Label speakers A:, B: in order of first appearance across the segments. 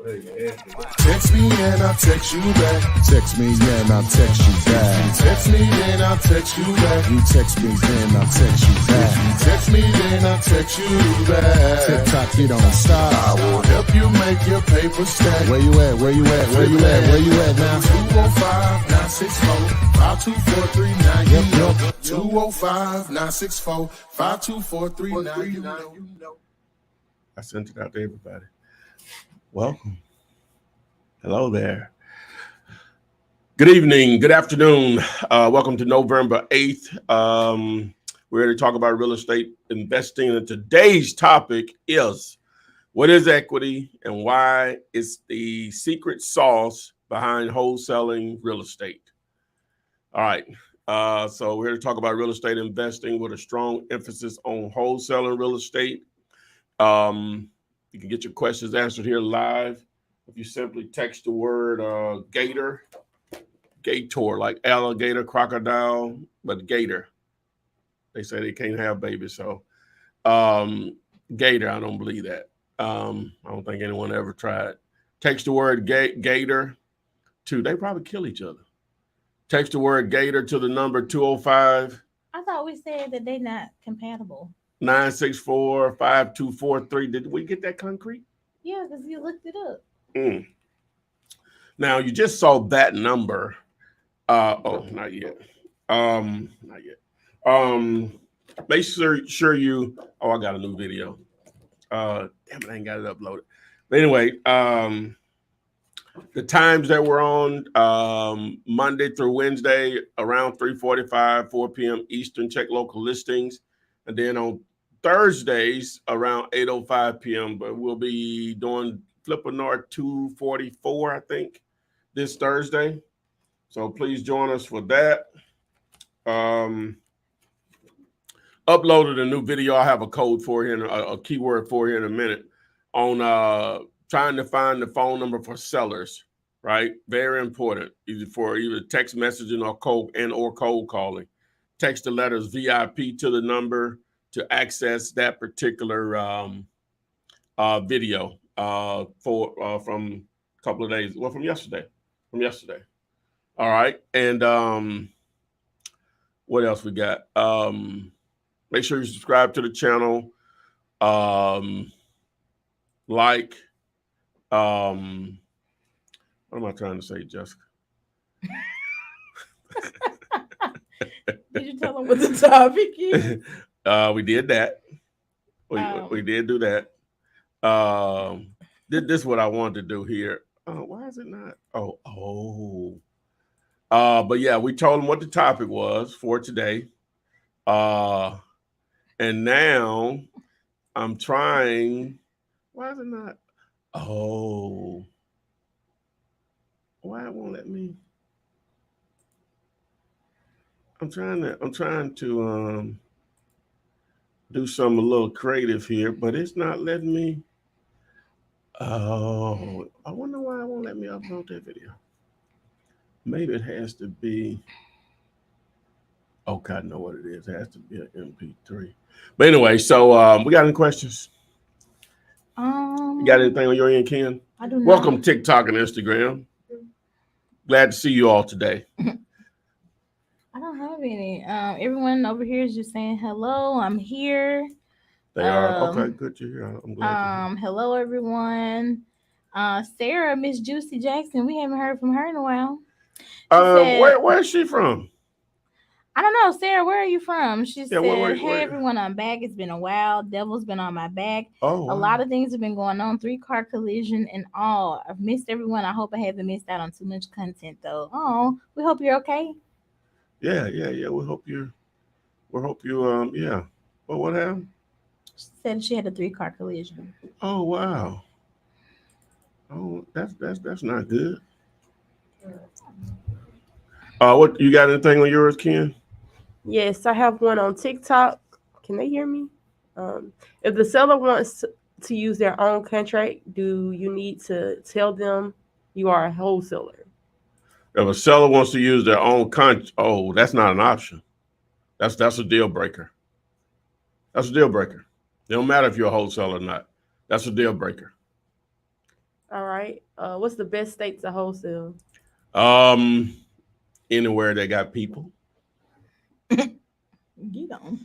A: Text me and I'll text you back.
B: Text me and I'll text you back.
A: Text me and I'll text you back.
B: You text me then I'll text you back.
A: Text me then I'll text you back.
B: TikTok, you don't stop.
A: I will help you make your paper stack.
B: Where you at? Where you at? Where you at? Where you at now?
A: 205-964-52439. Yep. 205-964-52439. You know.
C: I sent it out to everybody. Welcome. Hello there. Good evening. Good afternoon. Welcome to November 8th. We're here to talk about real estate investing. And today's topic is what is equity and why it's the secret sauce behind wholesaling real estate. All right. So we're here to talk about real estate investing with a strong emphasis on wholesaling real estate. You can get your questions answered here live if you simply text the word gator, like alligator, crocodile, but gator. They say they can't have babies, so gator, I don't believe that. I don't think anyone ever tried. Text the word gator to, they probably kill each other. Text the word gator to the number 205.
D: I thought we said that they're not compatible.
C: 964-5243. Did we get that concrete?
D: Yeah, because you looked it up.
C: Now you just saw that number. Not yet. Not yet. Make sure you. Oh, I got a new video. Damn it, I ain't got it uploaded. But anyway, the times that we're on Monday through Wednesday around 3:45, 4 p.m. Eastern. Check local listings, and then on Thursdays around 8:05 p.m. But we'll be doing Flipper North 244, I think, this Thursday. So please join us for that. Uploaded a new video. I have a code for here, a keyword for here in a minute on trying to find the phone number for sellers, right? Very important, either text messaging or cold calling. Text the letters VIP to the number to access that particular video from a couple of days, well, from yesterday. All right, and what else we got? Make sure you subscribe to the channel, like. What am I trying to say, Jessica?
D: Did you tell them what the topic is?
C: We did that. We did do that. This is what I wanted to do here. Why is it not? But yeah, we told them what the topic was for today. And now I'm trying. Why is it not? Why it won't let me? I'm trying to do something a little creative here, but it's not letting me. I wonder why it won't let me upload that video. Maybe it has to be. Okay, I know what it is. It has to be an MP3. But anyway, so we got any questions? You got anything on your end, Ken?
D: I do not.
C: Welcome, TikTok and Instagram. Glad to see you all today.
D: I don't have any. Everyone over here is just saying hello. I'm here.
C: They are okay. Good to hear. I'm glad.
D: Hello, everyone. Sarah, Miss Juicy Jackson. We haven't heard from her in a while.
C: Where is she from?
D: I don't know, Sarah. Where are you from? She said,
C: where?
D: "Hey, everyone, I'm back. It's been a while. Devil's been on my back.
C: Oh,
D: a lot of things have been going on. 3-car collision and all. I've missed everyone. I hope I haven't missed out on too much content, though. Oh, we hope you're okay.
C: Yeah. We hope you. Yeah. Well, what happened?
D: She said she had a 3-car collision.
C: Oh, wow. Oh, that's not good. What you got anything on yours, Ken?
E: Yes, I have one on TikTok. Can they hear me? If the seller wants to use their own contract, do you need to tell them you are a wholesaler?
C: If a seller wants to use their own that's not an option. That's a deal breaker. That's a deal breaker. It don't matter if you're a wholesaler or not. That's a deal breaker.
E: All right. What's the best state to wholesale?
C: Um, Anywhere they got people.
D: You know.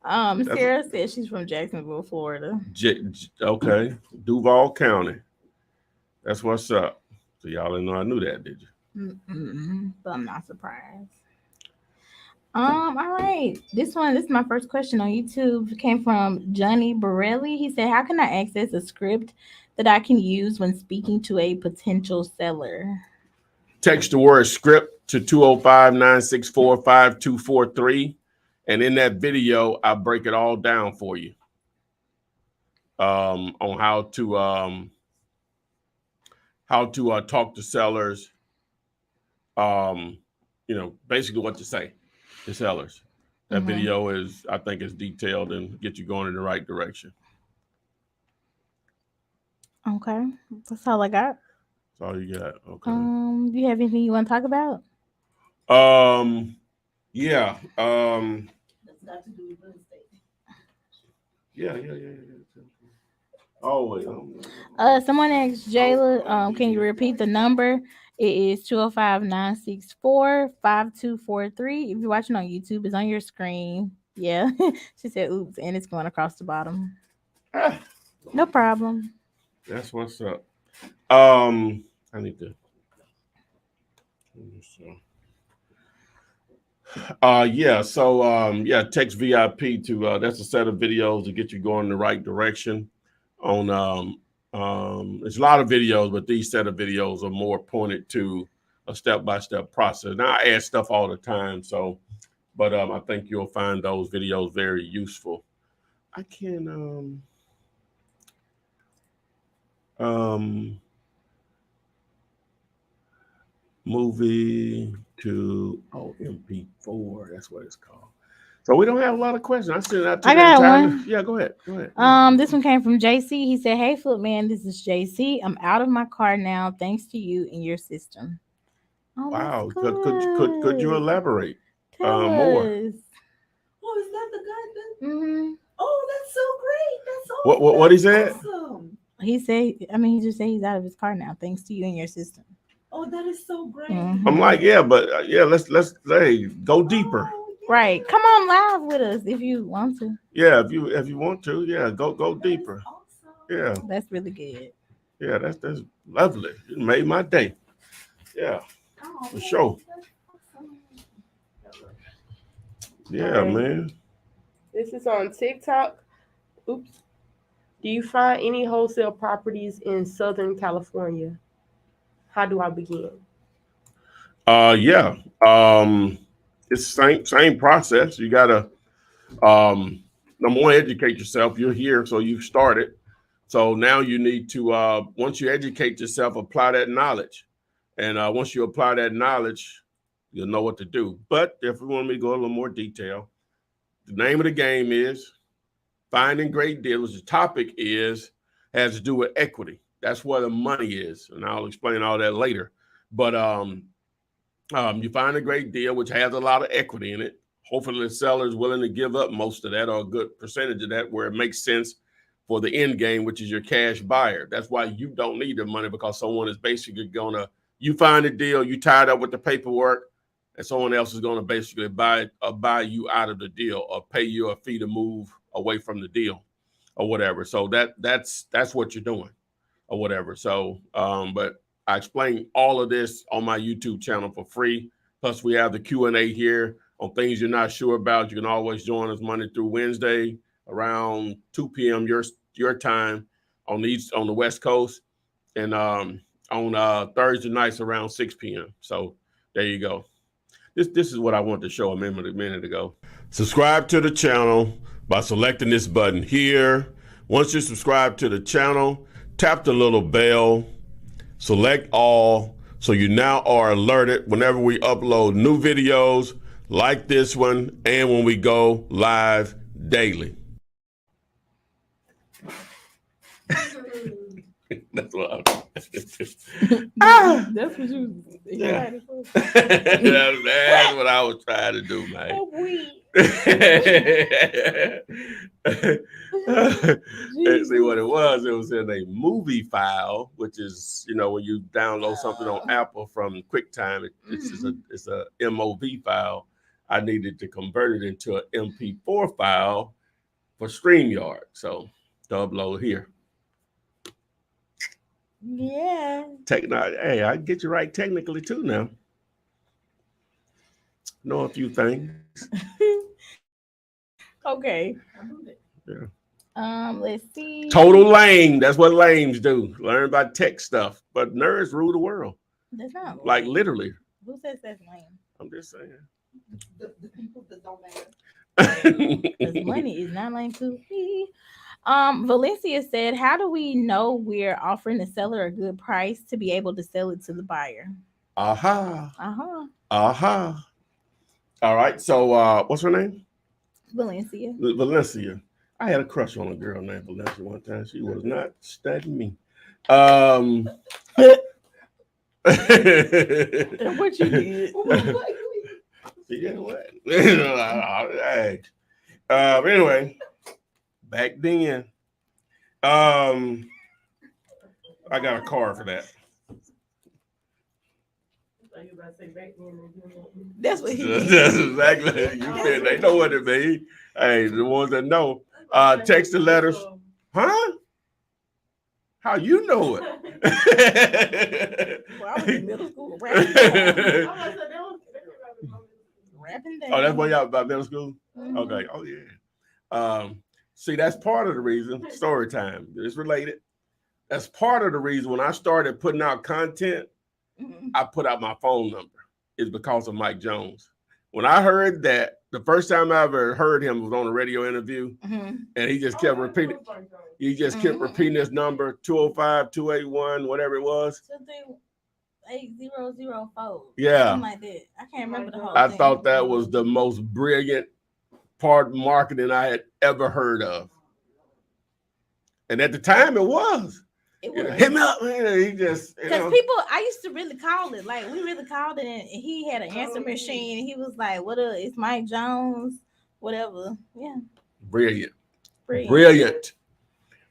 C: That's
D: Sarah said she's from Jacksonville, Florida.
C: okay. Duval County. That's what's up. So y'all didn't know I knew that, did you?
D: But I'm not surprised. All right. This is my first question on YouTube. It came from Johnny Borelli. He said, "How can I access a script that I can use when speaking to a potential seller?"
C: Text the word script to 205-964-5243. And in that video, I break it all down for you on how to talk to sellers, basically what to say to sellers. That video is, I think, is detailed and get you going in the right direction.
D: Okay, that's all I got.
C: That's all you got. Okay.
D: Do you have anything you want to talk about?
C: Yeah.
D: That's got to do with real estate.
C: Yeah. Oh wait.
D: Someone asked Jayla, can you repeat the number? It is 205-964-5243. If you're watching on YouTube, it's on your screen. Yeah. She said, oops, and it's going across the bottom. No problem.
C: That's what's up. I need to. Text VIP to that's a set of videos to get you going in the right direction. There's a lot of videos, but these set of videos are more pointed to a step-by-step process. Now I add stuff all the time, but I think you'll find those videos very useful. I can movie to MP4. That's what it's called. So we don't have a lot of questions.
D: I got one.
C: Yeah, go ahead.
D: This one came from JC. He said, "Hey, Flip Man, this is JC. I'm out of my car now, thanks to you and your system." Oh,
C: wow.
D: that's
C: Could you elaborate
D: Tell
C: more?
D: us.
F: Oh, is that the guy?
D: Mm-hmm.
F: Oh, that's so great. That's awesome.
C: What he said?
F: Awesome.
D: He just said he's out of his car now, thanks to you and your system.
F: Oh, that is so great.
D: Mhm.
C: I'm like, let's go deeper.
F: Oh, yeah.
D: Right. Come on live with us if you want to.
C: Yeah, if you want to, go
F: That
C: deeper.
F: is awesome.
C: Yeah,
D: That's really good.
C: yeah, that's lovely. It made my day. Yeah,
F: Oh,
C: for
F: man,
C: sure.
F: that's awesome.
C: Yeah,
E: Okay.
C: man.
E: This is on TikTok. Oops. Do you find any wholesale properties in Southern California? How do I begin?
C: Yeah. It's the same process. You gotta number one, educate yourself. You're here, so you've started. So now you need to once you educate yourself, apply that knowledge. And once you apply that knowledge, you'll know what to do. But if you want me to go a little more detail, the name of the game is finding great deals. The topic has to do with equity. That's where the money is, and I'll explain all that later. But you find a great deal which has a lot of equity in it. Hopefully, the seller is willing to give up most of that or a good percentage of that, where it makes sense for the end game, which is your cash buyer. That's why you don't need the money, because someone is basically you find a deal, you tied up with the paperwork, and someone else is going to basically buy you out of the deal or pay you a fee to move away from the deal or whatever. So that's what you're doing or whatever. So, but I explain all of this on my YouTube channel for free. Plus, we have the Q&A here on things you're not sure about. You can always join us Monday through Wednesday around 2 p.m. your time on the West Coast, and on Thursday nights around 6 p.m. So there you go. This is what I wanted to show a minute ago. Subscribe to the channel by selecting this button here. Once you subscribe to the channel, tap the little bell, select all, so you now are alerted whenever we upload new videos like this one and when we go live daily. That's what I'm
D: That's what you
C: Yeah.
D: excited for.
C: that's what I was trying to do, man.
D: Oh, we.
C: And see what it was. It was in a movie file, which is, when you download something on Apple from QuickTime, it's a MOV file. I needed to convert it into an MP4 file for StreamYard. So to upload here.
D: Yeah.
C: Hey, I can get you right technically too now. Know a few things.
D: Okay.
C: Yeah.
D: Let's see.
C: Total lame. That's what lames do. Learn about tech stuff. But nerds rule the world.
D: That's not
C: Like
D: lame.
C: literally.
D: Who says that's lame?
C: I'm just saying.
F: The people that don't matter.
D: Because money is not lame too. Valencia said, "How do we know we're offering the seller a good price to be able to sell it to the buyer?"
C: Aha.
D: Uh-huh.
C: Aha. All right. So what's her name?
D: Valencia.
C: Valencia. I had a crush on a girl named Valencia one time. She was not studying me.
D: And what you did?
C: Yeah, what? Hey. Anyway, back then, I got a car for that.
D: That's what he
C: That's
D: did.
C: exactly. You said they know what it means. Hey, the ones that know, text the letters. Huh? How you know it?
D: Well, I was in middle school rapping down.
C: Oh, that's why y'all about middle school?
D: Mhm.
C: Okay. Oh, yeah. See, that's part of the reason. Story time. It's related. That's part of the reason when I started putting out content,
D: Mhm.
C: I put out my phone number. It's because of Mike Jones. When I heard that, the first time I ever heard him was on a radio interview,
D: Mhm.
C: and he just kept repeating. He just kept repeating his number, 205-281, whatever it was.
D: 238-004.
C: Yeah.
D: Something like that. I can't remember the whole
C: I
D: thing.
C: thought that was the most brilliant part of marketing I had ever heard of. And at the time, it was.
D: It was.
C: Hit me up, man. He just,
D: Because people, I used to really call it. Like, we really called it, and he had an answer machine, and he was like, "What up? It's Mike Jones, whatever." Yeah.
C: Brilliant.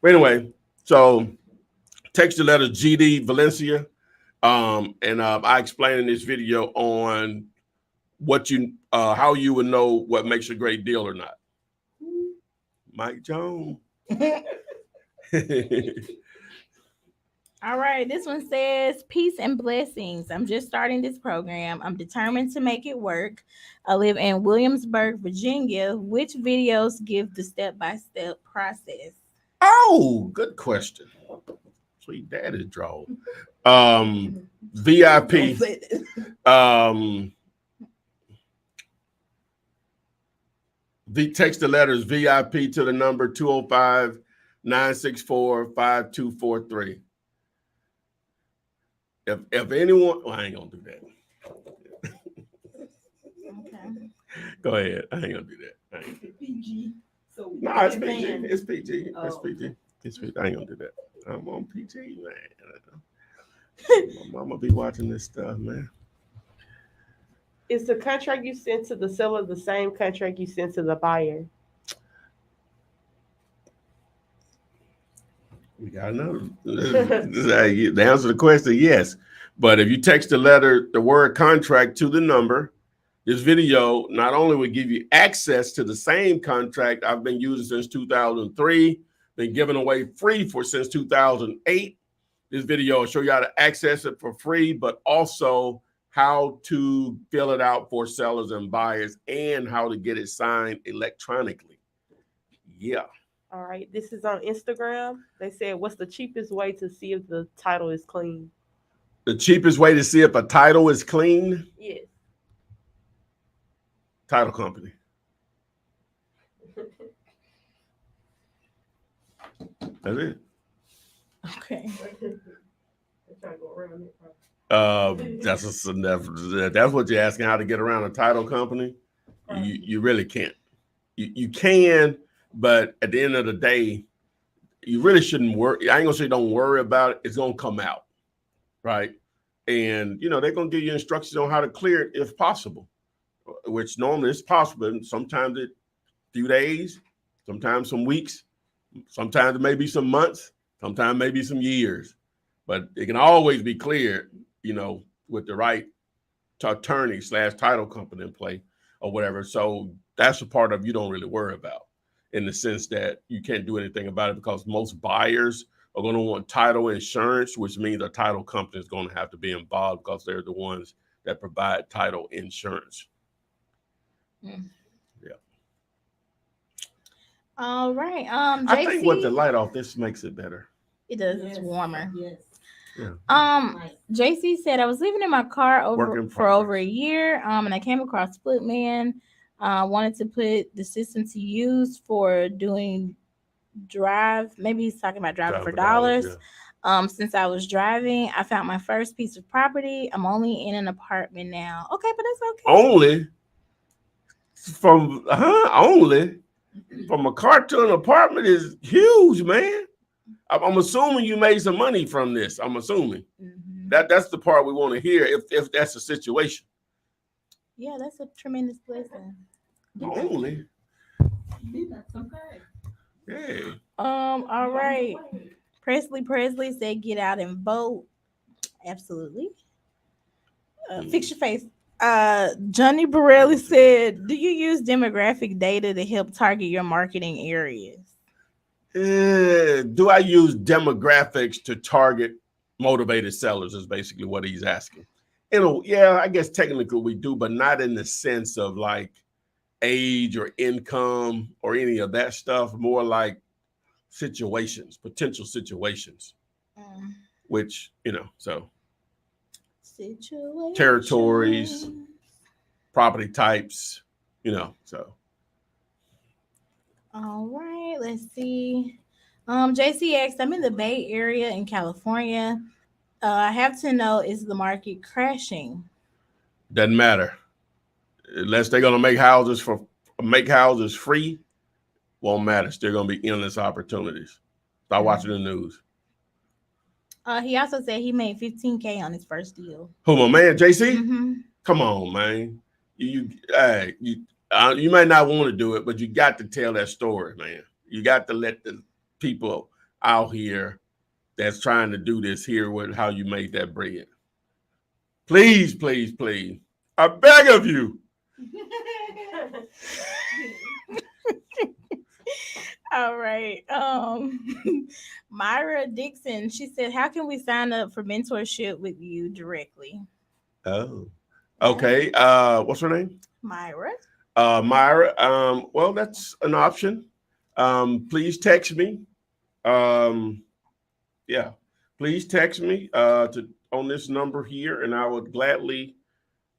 C: But anyway, so text the letter GD Valencia. And I explained in this video on how you would know what makes a great deal or not. Mike Jones.
D: All right, this one says, "Peace and blessings. I'm just starting this program. I'm determined to make it work. I live in Williamsburg, Virginia. Which videos give the step-by-step process?"
C: Oh, good question. Sweet daddy draw. VIP. Text the letters VIP to the number 205-964-5243. If anyone, well, I ain't gonna do that.
D: Okay.
C: Go ahead. I ain't gonna do that.
F: PG. So
C: No, it's PG. It's PG.
F: Oh.
C: It's PG. It's PG. I ain't gonna do that. I'm on PG, man. My mama be watching this stuff, man.
E: Is the contract you sent to the seller the same contract you sent to the buyer?
C: We got another. The answer to the question, yes. But if you text the word contract to the number, this video not only will give you access to the same contract I've been using since 2003, been giving away free since 2008. This video will show you how to access it for free, but also how to fill it out for sellers and buyers and how to get it signed electronically. Yeah.
E: All right. This is on Instagram. They said, "What's the cheapest way to see if the title is clean?"
C: The cheapest way to see if a title is clean?
E: Yes.
C: Title company. That's it.
D: Okay.
C: That's what you're asking, how to get around a title company. You really can't. You can, but at the end of the day, you really shouldn't worry. I ain't gonna say don't worry about it. It's gonna come out, right? And they're gonna give you instructions on how to clear it if possible, which normally is possible. And sometimes it few days, sometimes some weeks, sometimes it may be some months, sometimes maybe some years, but it can always be cleared, with the right attorney / title company in play or whatever. So that's a part of you don't really worry about, in the sense that you can't do anything about it, because most buyers are going to want title insurance, which means a title company is going to have to be involved, because they're the ones that provide title insurance.
D: Mm.
C: Yeah.
D: All right.
C: I think with the
D: JC,
C: light off, this makes it better.
D: it does. It's warmer.
F: Yes.
C: Yeah.
D: JC said, I was living in my car
C: Work in
D: for over a
C: progress.
D: year. And I came across Footman. Wanted to put the system to use for doing drive. Maybe he's talking about driving for dollars.
C: Yeah.
D: Since I was driving, I found my first piece of property. I'm only in an apartment now. Okay, but that's okay.
C: Only from a car to an apartment is huge, man. I'm assuming you made some money from this. I'm assuming that's the part we want to hear, if that's the situation.
D: Yeah, that's a tremendous blessing.
C: Only.
F: That's okay.
C: Hey.
D: All right. Presley said, get out and vote. Absolutely. Fix your face. Johnny Borelli said, do you use demographic data to help target your marketing areas?
C: Do I use demographics to target motivated sellers, is basically what he's asking. Yeah, I guess technically we do, but not in the sense of like age or income or any of that stuff. More like potential situations, which, so territories, property types, so.
D: All right, let's see. JCX, I'm in the Bay Area in California. I have to know, is the market crashing?
C: Doesn't matter. Unless they're gonna make houses free, won't matter. Still gonna be endless opportunities. Start watching the news.
D: He also said he made $15K on his first deal.
C: Who, my man, JC?
D: Mm-hmm.
C: Come on, man. You may not want to do it, but you got to tell that story, man. You got to let the people out here that's trying to do this hear how you made that bread. Please, please, please. I beg of you.
D: All right. Myra Dixon, she said, how can we sign up for mentorship with you directly?
C: Oh, okay. What's her name?
D: Myra.
C: Myra. Well, that's an option. Please text me. Yeah, please text me on this number here, and I would gladly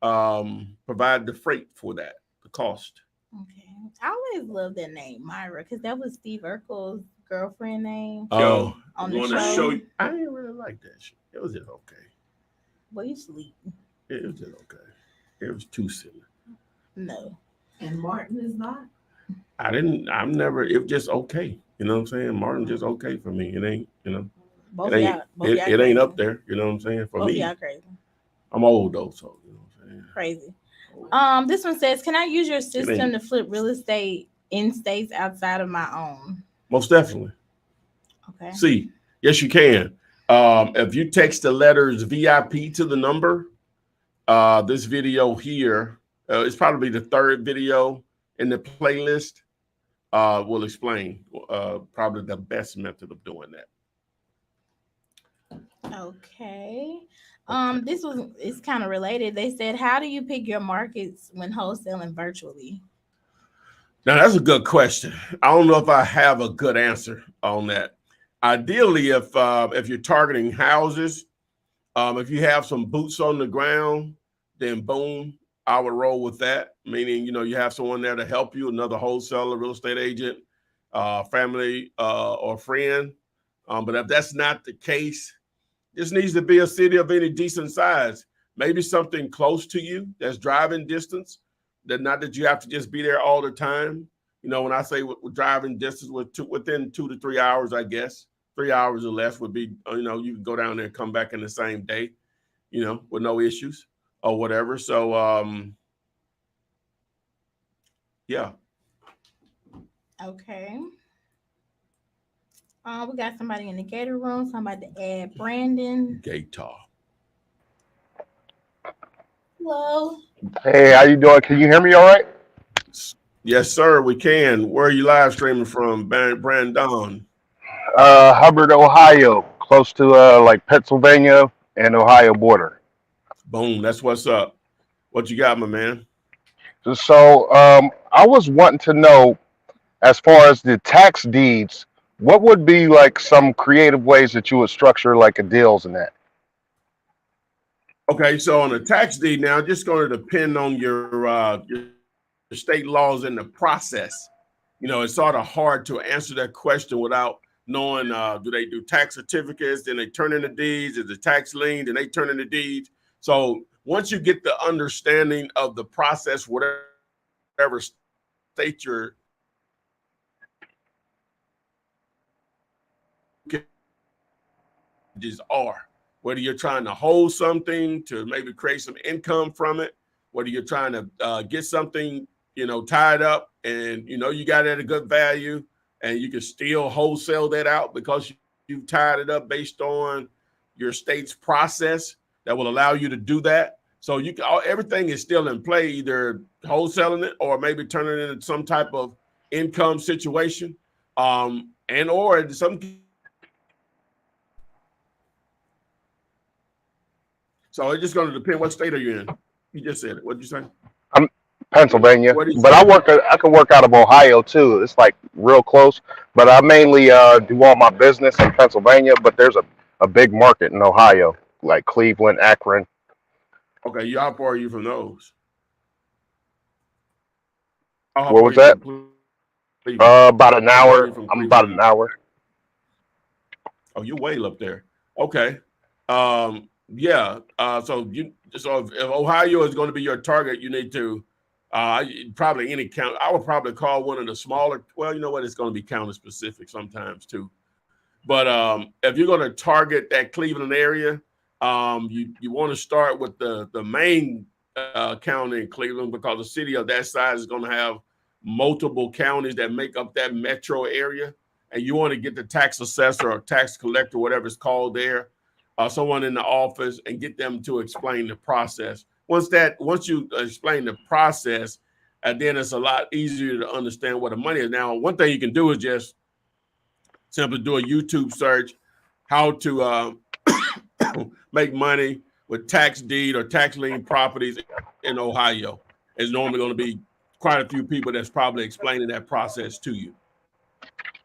C: provide the freight for that, the cost.
D: Okay. I always love that name, Myra, because that was Steve Urkel's girlfriend name.
C: Oh,
D: on
C: the
D: show.
C: show you. I didn't really like that shit. It was just okay.
D: Well, you sleep.
C: It was just okay. It was too silly.
D: No.
F: And Martin is not.
C: It was just okay. You know what I'm saying? Martin just okay for me. It ain't,
D: Both
C: it
D: y'all.
C: ain't, it ain't up there. You know what I'm saying? For
D: Both
C: me,
D: y'all crazy.
C: I'm old though, so you know what I'm saying?
D: Crazy. This one says, can I use your system to flip real estate in states outside of my own?
C: Most definitely.
D: Okay.
C: See, yes, you can. If you text the letters VIP to the number, this video here, it's probably the third video in the playlist, will explain probably the best method of doing that.
D: Okay. This is kind of related. They said, how do you pick your markets when wholesaling virtually?
C: Now, that's a good question. I don't know if I have a good answer on that. Ideally, if you're targeting houses, if you have some boots on the ground, then boom, I would roll with that. Meaning, you have someone there to help you, another wholesaler, real estate agent, family, or friend. But if that's not the case, this needs to be a city of any decent size. Maybe something close to you that's driving distance. Not that you have to just be there all the time. When I say driving distance within 2 to 3 hours, I guess 3 hours or less would be, you can go down there and come back in the same day, with no issues or whatever. So, yeah.
D: Okay. We got somebody in the gator room. Somebody to add Brandon.
C: Gator.
D: Hello.
G: Hey, how you doing? Can you hear me all right?
C: Yes, sir. We can. Where are you live streaming from, Brandon?
G: Hubbard, Ohio, close to like Pennsylvania and Ohio border.
C: Boom. That's what's up. What you got, my man?
G: So I was wanting to know, as far as the tax deeds, what would be like some creative ways that you would structure like a deals in that?
C: Okay, so on a tax deed now, just going to depend on your state laws and the process. It's sort of hard to answer that question without knowing, do they do tax certificates, then they turn in the deeds, is the tax lien, then they turn in the deeds. So once you get the understanding of the process, whatever state you're are, whether you're trying to hold something to maybe create some income from it, whether you're trying to get something, tied up and, you got it at a good value and you can still wholesale that out because you've tied it up based on your state's process that will allow you to do that. So everything is still in play, either wholesaling it or maybe turning it into some type of income situation, and or in some. So it's just going to depend. What state are you in? You just said it. What did you say?
G: I'm Pennsylvania,
C: What did you
G: but
C: say?
G: I can work out of Ohio too. It's like real close, but I mainly do all my business in Pennsylvania. But there's a big market in Ohio, like Cleveland, Akron.
C: Okay, how far are you from those? How
G: What
C: far are
G: was
C: you
G: that?
C: from Cleveland?
G: About an
C: How far are you
G: hour.
C: from
G: I'm about
C: Cleveland?
G: an hour.
C: Oh, you're way up there. Okay. Yeah. So if Ohio is going to be your target, you need to probably any count. I would probably call one of the smaller. Well, you know what? It's going to be county specific sometimes too. But if you're going to target that Cleveland area, you want to start with the main county in Cleveland, because a city of that size is going to have multiple counties that make up that metro area, and you want to get the tax assessor or tax collector, whatever it's called there, someone in the office, and get them to explain the process. Once you explain the process, then it's a lot easier to understand what the money is. Now, one thing you can do is just simply do a YouTube search, how to make money with tax deed or tax lien properties in Ohio. There's normally going to be quite a few people that's probably explaining that process to you.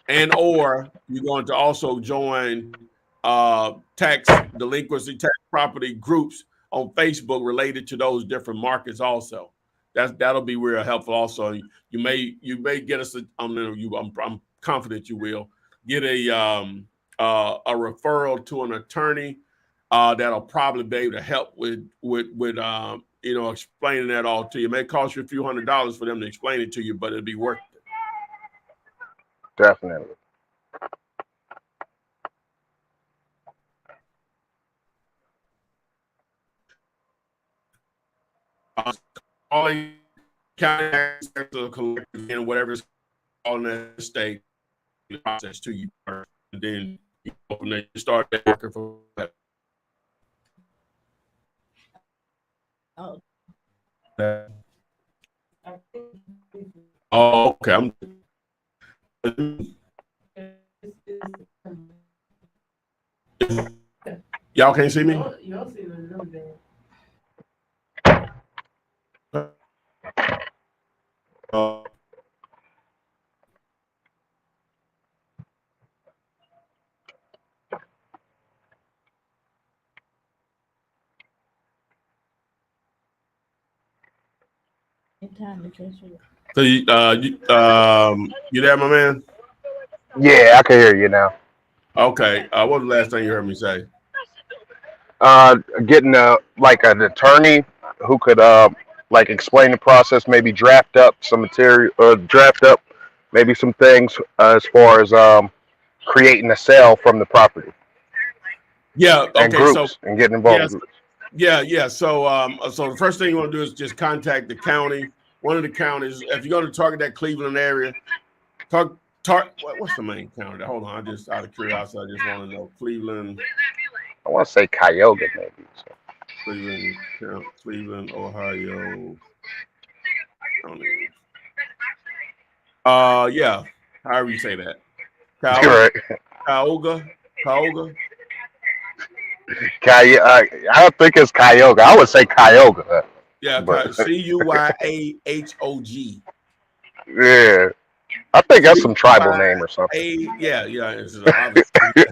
C: And or you're going to also join tax delinquency, tax property groups on Facebook related to those different markets also. That'll be real helpful also. You may get us I'm confident you will get a referral to an attorney that'll probably be able to help with explaining that all to you. It may cost you a few $100s for them to explain it to you, but it'll be worth it.
G: Definitely.
C: Calling county collectors and whatever is called in that state process to you first, and then from there you start working for that.
D: Oh.
C: Oh, okay. Y'all can't see me?
E: Y'all see the number.
D: Time to catch up.
C: So you there, my man?
G: Yeah, I can hear you now.
C: Okay. What was the last thing you heard me say?
G: Getting like an attorney who could like explain the process, maybe draft up some material or draft up maybe some things as far as creating a sale from the property
C: Yeah.
G: and
C: Okay. So
G: groups and getting involved in
C: yes.
G: groups.
C: Yeah. So the first thing you want to do is just contact the county, one of the counties. If you're going to target that Cleveland area, what's the main county? Hold on. I just out of curiosity, I just want to know Cleveland,
G: I want to say Cuyahoga maybe. So.
C: Cleveland, Ohio. County. Yeah. However you say that.
G: You're
C: Cuyahoga,
G: right.
C: Cuyahoga.
G: I don't think it's Cuyahoga. I would say Cuyahoga,
C: Yeah,
G: but
C: Cuyahog.
G: yeah, I think that's some tribal name or something.
C: Yeah. It's obviously.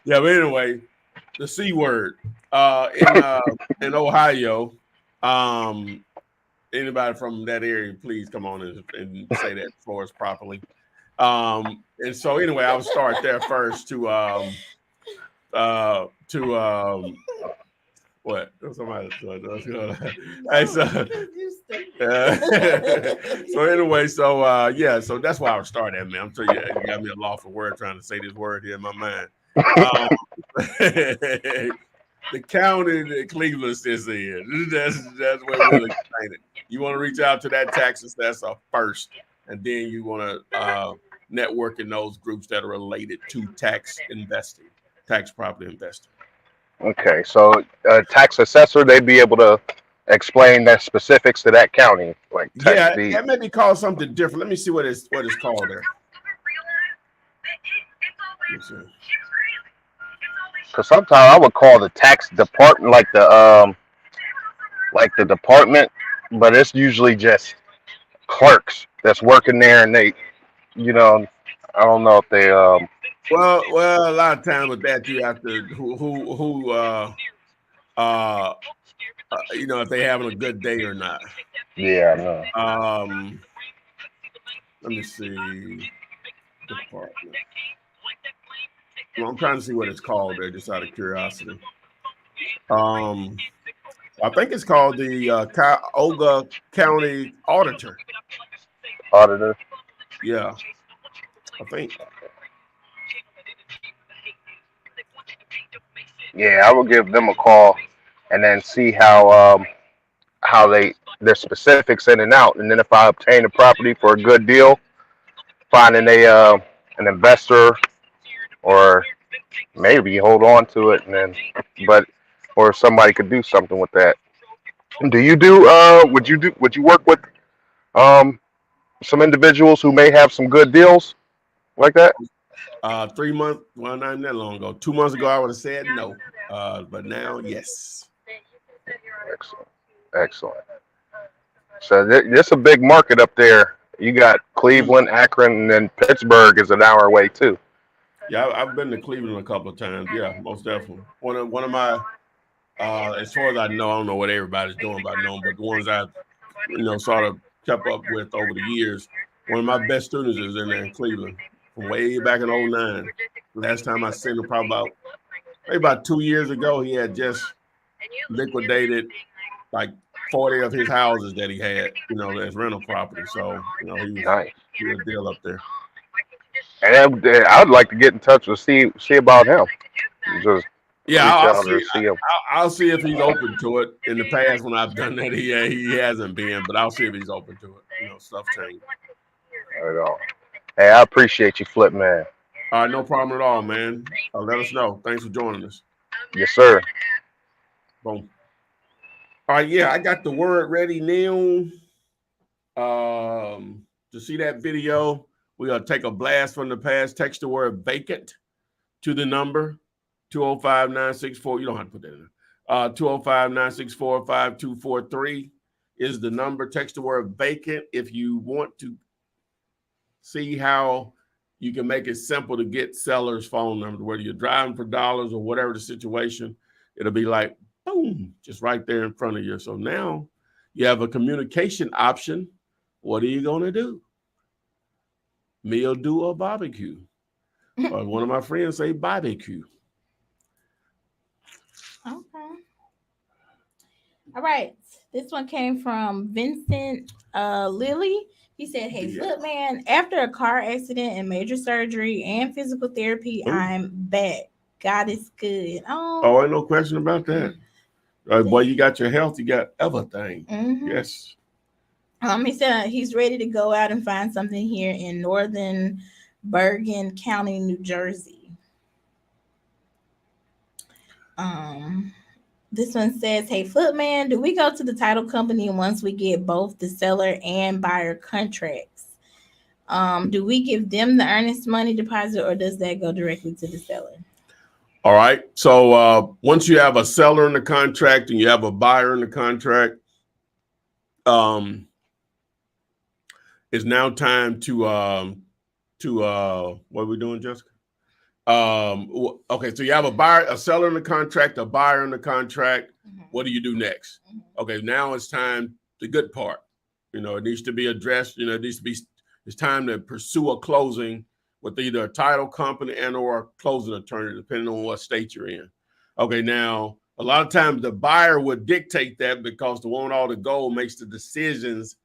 C: Yeah, but anyway, the C word. In Ohio, anybody from that area, please come on and say that for us properly. And so anyway, I would start there first to what? Somebody. Hey, so anyway, yeah, so that's why I would start at, man. I'm telling you, you got me a lawful word trying to say this word here in my mind. The county that Cleveland sits in. That's the way we'll explain it. You want to reach out to that tax assessor first, and then you want to network in those groups that are related to tax investing, tax property investing.
G: Okay, so tax assessor, they'd be able to explain the specifics to that county, like tax
C: Yeah,
G: deed.
C: that may be called something different. Let me see what it's called there. Let's see.
G: Because sometimes I would call the tax department like the department, but it's usually just clerks that's working there, and they, you know, I don't know if they
C: Well, a lot of times with that, you have to uh, if they having a good day or not.
G: yeah, no.
C: Let me see. Department. Well, I'm trying to see what it's called there, just out of curiosity. I think it's called the Cuyahoga County Auditor.
G: Auditor.
C: Yeah, I think.
G: Yeah, I will give them a call and then see how their specifics in and out, and then if I obtain a property for a good deal, finding an investor or maybe hold on to it and then but or somebody could do something with that. Do you do would you work with um some individuals who may have some good deals like that?
C: 3 months, well, not even that long ago. 2 months ago, I would have said no. But now, yes.
G: Excellent. Excellent. So there's a big market up there. You got Cleveland, Akron, and then Pittsburgh is an hour away too.
C: Yeah, I've been to Cleveland a couple of times. Yeah, most definitely. One of my, as far as I know, I don't know what everybody's doing by now, but the ones I've, sort of kept up with over the years, one of my best students is in there in Cleveland from way back in '09. Last time I seen him, probably maybe about 2 years ago, he had just liquidated like 40 of his houses that he had, as rental property. So,
G: Nice.
C: he was a deal up there.
G: And I'd like to get in touch with see about him. Just
C: Yeah,
G: reach
C: I'll
G: out
C: see.
G: to see him.
C: I'll see if he's open to it. In the past, when I've done that, he hasn't been, but I'll see if he's open to it. Stuff changes.
G: At all. Hey, I appreciate you, Flip Man.
C: All right, no problem at all, man. Let us know. Thanks for joining us.
G: Yes, sir.
C: Boom. All right, yeah, I got the word ready now. To see that video, we're gonna take a blast from the past. Text the word vacant to the number 205-964. You don't have to put that in. 205-964-5243 is the number. Text the word vacant if you want to see how you can make it simple to get sellers' phone numbers, whether you're driving for dollars or whatever the situation. It'll be like, boom, just right there in front of you. So now you have a communication option. What are you going to do? Meal, do, or barbecue? Or one of my friends say barbecue.
D: Okay. All right. This one came from Vincent Lilly. He said, "Hey,
C: Yeah.
D: Footman, after a car accident and major surgery and physical therapy,
C: Oh,
D: I'm back. God is good."
C: oh, ain't no question about that. Boy, you got your health, you got everything.
D: Mm-hmm.
C: Yes.
D: He said he's ready to go out and find something here in northern Bergen County, New Jersey. Um, this one says, "Hey, Footman, do we go to the title company once we get both the seller and buyer contracts? Do we give them the earnest money deposit, or does that go directly to the seller?"
C: All right. So once you have a seller in the contract and you have a buyer in the contract, um, it's now time to what are we doing, Jessica? Okay, so you have a seller in the contract, a buyer in the contract. What do you do next? Okay, now it's time, the good part. You know, it needs to be addressed. You know, it's time to pursue a closing with either a title company and or a closing attorney, depending on what state you're in. Okay, now a lot of times the buyer would dictate that because the one with all the gold makes the decisions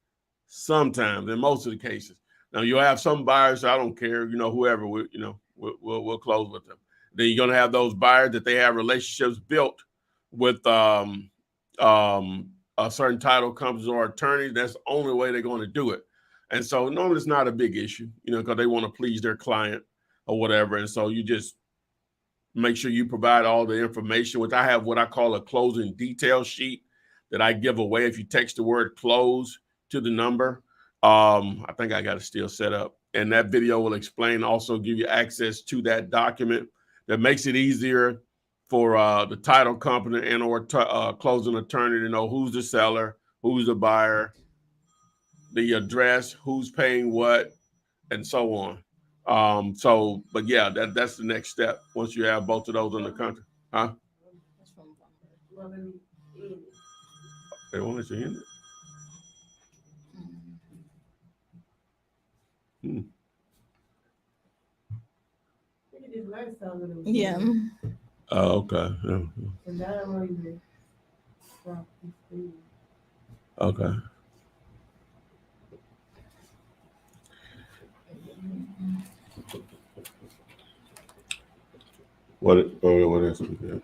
C: sometimes, in most of the cases. Now you'll have some buyers, I don't care, you know, whoever, we'll close with them. Then you're gonna have those buyers that they have relationships built with certain title companies or attorneys. That's the only way they're going to do it. And so normally it's not a big issue, you know, because they want to please their client or whatever. And so you just make sure you provide all the information, which I have what I call a closing detail sheet that I give away. If you text the word close to the number, I think I got it still set up. And that video will explain, also give you access to that document that makes it easier for the title company and or closing attorney to know who's the seller, who's the buyer, the address, who's paying what, and so on. But yeah, that's the next step once you have both of those in the country. Huh? They want to end it. Hmm.
D: Yeah.
C: Oh, okay. Yeah. Okay. What else we got?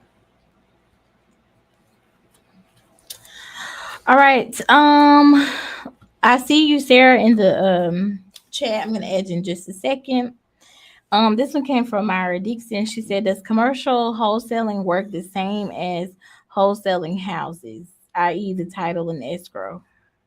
D: All right. I see you, Sarah, in the chat. I'm gonna add you in just a second. This one came from Myra Dixon. She said, "Does commercial wholesaling work the same as wholesaling houses, i.e., the title and escrow?"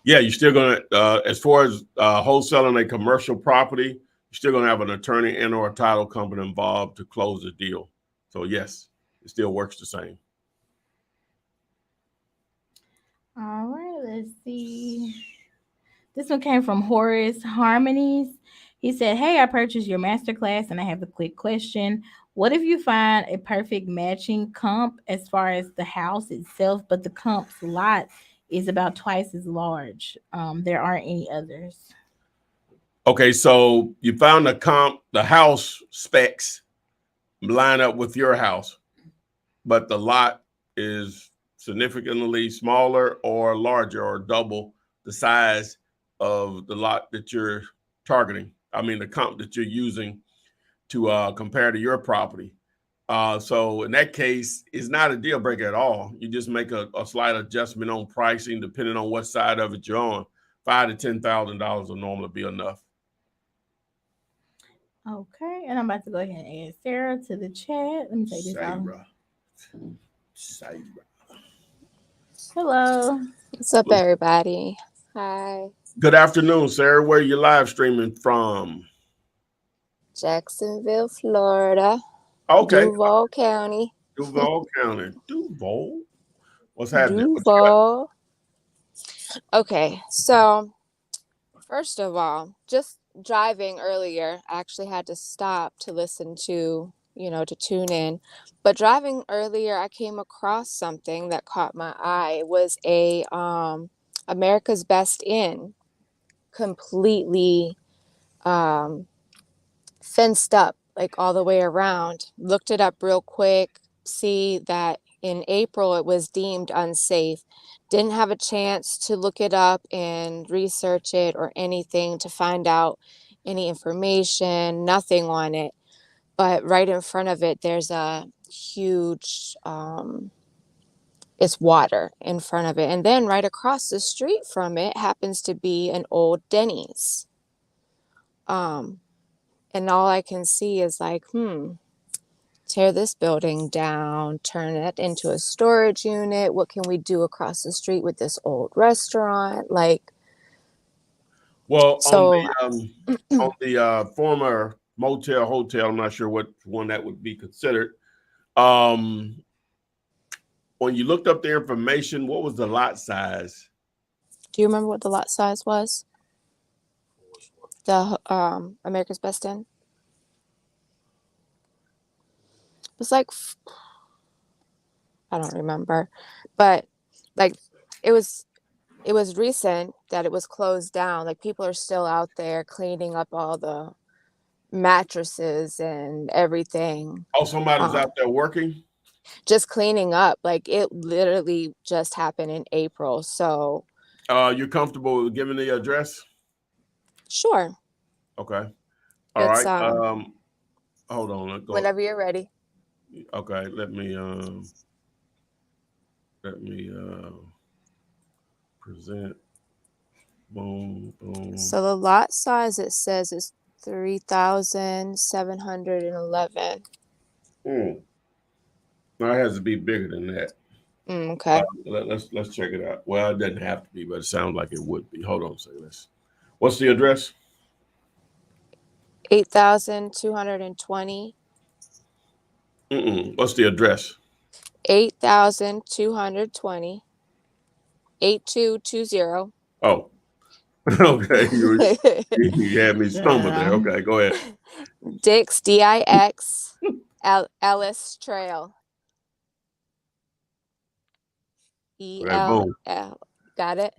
C: Yeah, you're still gonna as far as wholesaling a commercial property, you're still gonna have an attorney and or a title company involved to close the deal. So yes, it still works the same.
D: All right, let's see. This one came from Horace Harmonies. He said, "Hey, I purchased your masterclass and I have a quick question. What if you find a perfect matching comp as far as the house itself, but the comp's lot is about twice as large? There aren't any others."
C: Okay, so you found the house specs line up with your house, but the lot is significantly smaller or larger or double the size of the lot that you're targeting. I mean, the comp that you're using to compare to your property. So in that case, it's not a deal breaker at all. You just make a slight adjustment on pricing depending on what side of it you're on. $5,000 to $10,000 will normally be enough.
D: Okay, and I'm about to go ahead and add Sarah to the chat. Let me take this off.
C: Sarah.
D: Hello.
H: What's up, everybody? Hi,
C: Good afternoon, Sarah. Where are you live streaming from?
H: Jacksonville, Florida,
C: Okay,
H: Duval County.
C: Duval County. Duval? What's happening? What you got?
H: Duval. Okay, so first of all, just driving earlier, I actually had to stop to listen to, to tune in. But driving earlier, I came across something that caught my eye. It was a America's Best Inn, completely fenced up like all the way around. Looked it up real quick, see that in April it was deemed unsafe. Didn't have a chance to look it up and research it or anything to find out any information, nothing on it. But right in front of it, there's a huge, it's water in front of it. And then right across the street from it happens to be an old Denny's. And all I can see is like, tear this building down, turn it into a storage unit. What can we do across the street with this old restaurant? Like,
C: Well,
H: so
C: on the former motel hotel, I'm not sure what one that would be considered. When you looked up the information, what was the lot size?
H: do you remember what the lot size was? The America's Best Inn? It was like, I don't remember, but like it was recent that it was closed down. Like people are still out there cleaning up all the mattresses and everything.
C: Oh, somebody's out there working?
H: Just cleaning up. Like it literally just happened in April. So
C: You're comfortable with giving the address?
H: sure.
C: Okay. All
H: It's
C: right. Hold on. Let's go.
H: whenever you're ready.
C: Okay, let me present. Boom, boom.
H: So the lot size, it says, is 3,711.
C: No, it has to be bigger than that.
H: Okay.
C: Let's check it out. Well, it doesn't have to be, but it sounds like it would be. Hold on a second. What's the address?
H: 8,220.
C: What's the address?
H: 8,220. 8220.
C: Oh, okay. You had me stumbled there. Okay, go ahead.
H: Dix, D-I-X, Ellis Trail. E-L-L. Got it?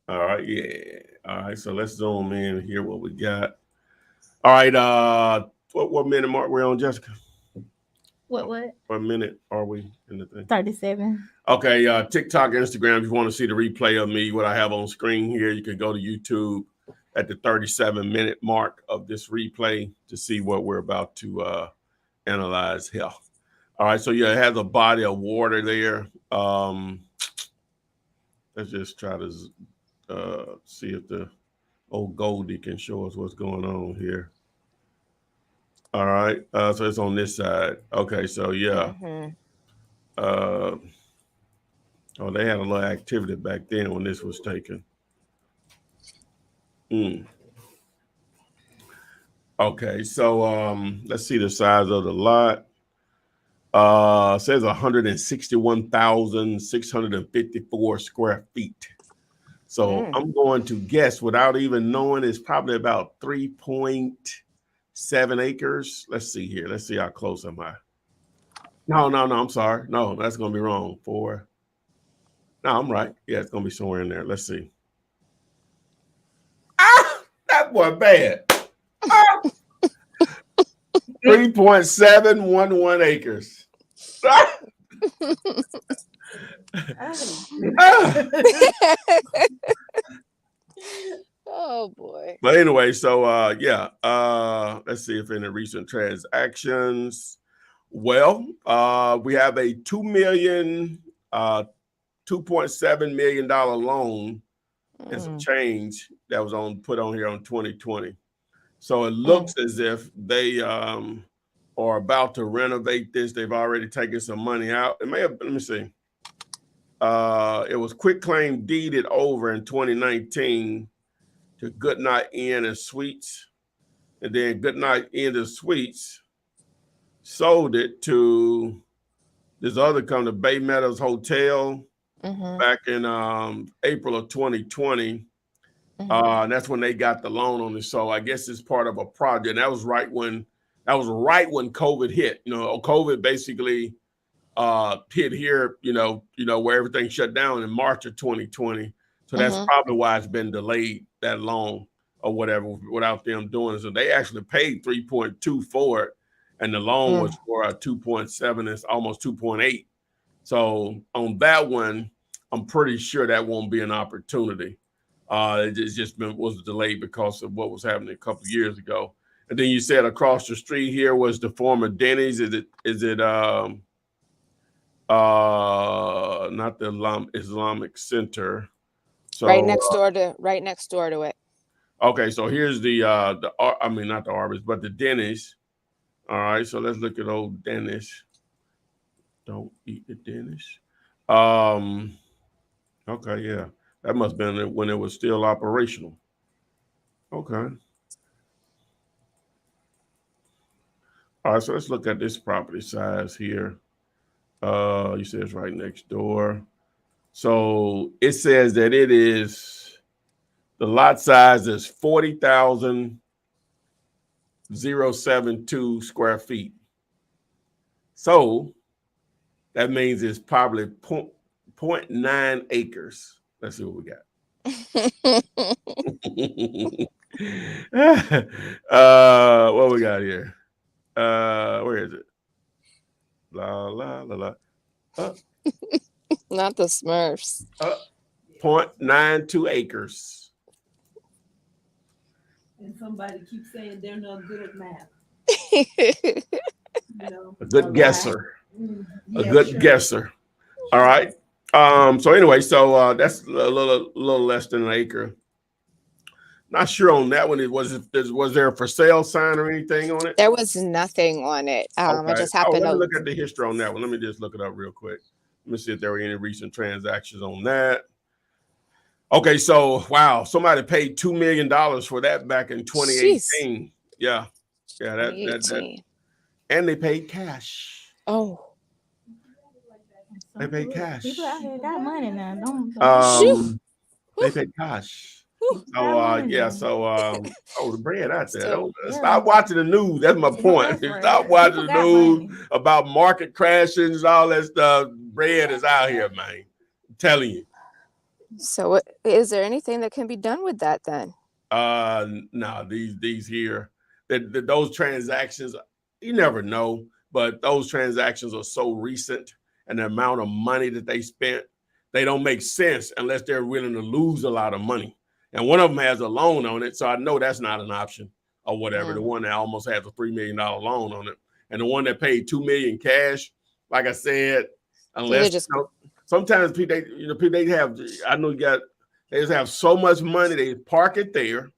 C: All right, yeah. All right, so let's zoom in here what we got. All right, what minute mark we're on, Jessica?
D: What?
C: What minute are we in the thing?
D: 37.
C: Okay, TikTok, Instagram, if you want to see the replay of me, what I have on screen here, you can go to YouTube at the 37-minute mark of this replay to see what we're about to analyze here. All right, so yeah, it has a body of water there. Let's just try to see if the old Goldie can show us what's going on here. All right, so it's on this side. Okay, so yeah. Oh, they had a little activity back then when this was taken. Okay, so let's see the size of the lot. Says 161,654 square feet. So I'm going to guess, without even knowing, it's probably about 3.7 acres. Let's see here. Let's see how close am I. No, I'm sorry. No, that's going to be wrong. 4. No, I'm right. Yeah, it's going to be somewhere in there. Let's see. That boy bad. 3.711 acres.
H: Oh boy.
C: But anyway, so let's see if any recent transactions. Well, we have a $2.7 million loan and some change that was put on here on 2020. So it looks as if they are about to renovate this. They've already taken some money out. It may have, let me see. It was quick claim deeded over in 2019 to Goodnight Inn and Suites. And then Goodnight Inn and Suites sold it to this other company, Bay Meadows Hotel, back in April of 2020. And that's when they got the loan on it. So I guess it's part of a project. And that was right when COVID hit. You know, COVID basically hit here, where everything shut down in March of 2020. So that's probably why it's been delayed that long or whatever without them doing it. So they actually paid 3.2 for it, and the loan was for 2.7. It's almost 2.8. So on that one, I'm pretty sure that won't be an opportunity. Was delayed because of what was happening a couple of years ago. And then you said across the street here was the former Denny's. Is it not the Islamic Center? So
H: Right next door to it.
C: okay, so here's I mean not the Arby's, but the Denny's. All right, so let's look at old Denny's. Don't eat the Denny's. Okay, yeah. That must have been when it was still operational. Okay. All right, so let's look at this property size here. You said it's right next door. So it says that the lot size is 40,072 square feet. So that means it's probably 0.9 acres. Let's see what we got. What we got here? Where is it? La la la la.
H: Not the Smurfs.
C: 0.92 acres.
F: And somebody keeps saying they're not good at math.
C: A good guesser.
F: Yeah,
C: A good
F: sure.
C: guesser. All right. So anyway, that's a little less than an acre. Not sure on that one. Was there a for sale sign or anything on it?
H: There was nothing on it. I
C: Okay.
H: just happened
C: Let me
H: to
C: look at the history on that one. Let me just look it up real quick. Let me see if there were any recent transactions on that. Okay, so wow, somebody paid $2 million for that back in 2018.
H: Jeez.
C: Yeah, that,
H: 2018.
C: and they paid cash.
H: Oh.
C: They paid cash.
D: People out here got money now. Don't
C: They paid cash. So the bread out there.
H: Still,
C: Stop watching the news. That's my point.
D: That's right.
C: Stop watching
D: People
C: the
D: got
C: news
D: money.
C: about market crashings, all that stuff. Bread is out here, man. I'm telling you.
H: So is there anything that can be done with that then?
C: No, these here, those transactions, you never know, but those transactions are so recent, and the amount of money that they spent, they don't make sense unless they're willing to lose a lot of money. And one of them has a loan on it, so I know that's not an option or whatever. The one that almost has a $3 million loan on it, and the one that paid $2 million cash, like I said, unless sometimes people they have. I know they just have so much money, they park it there.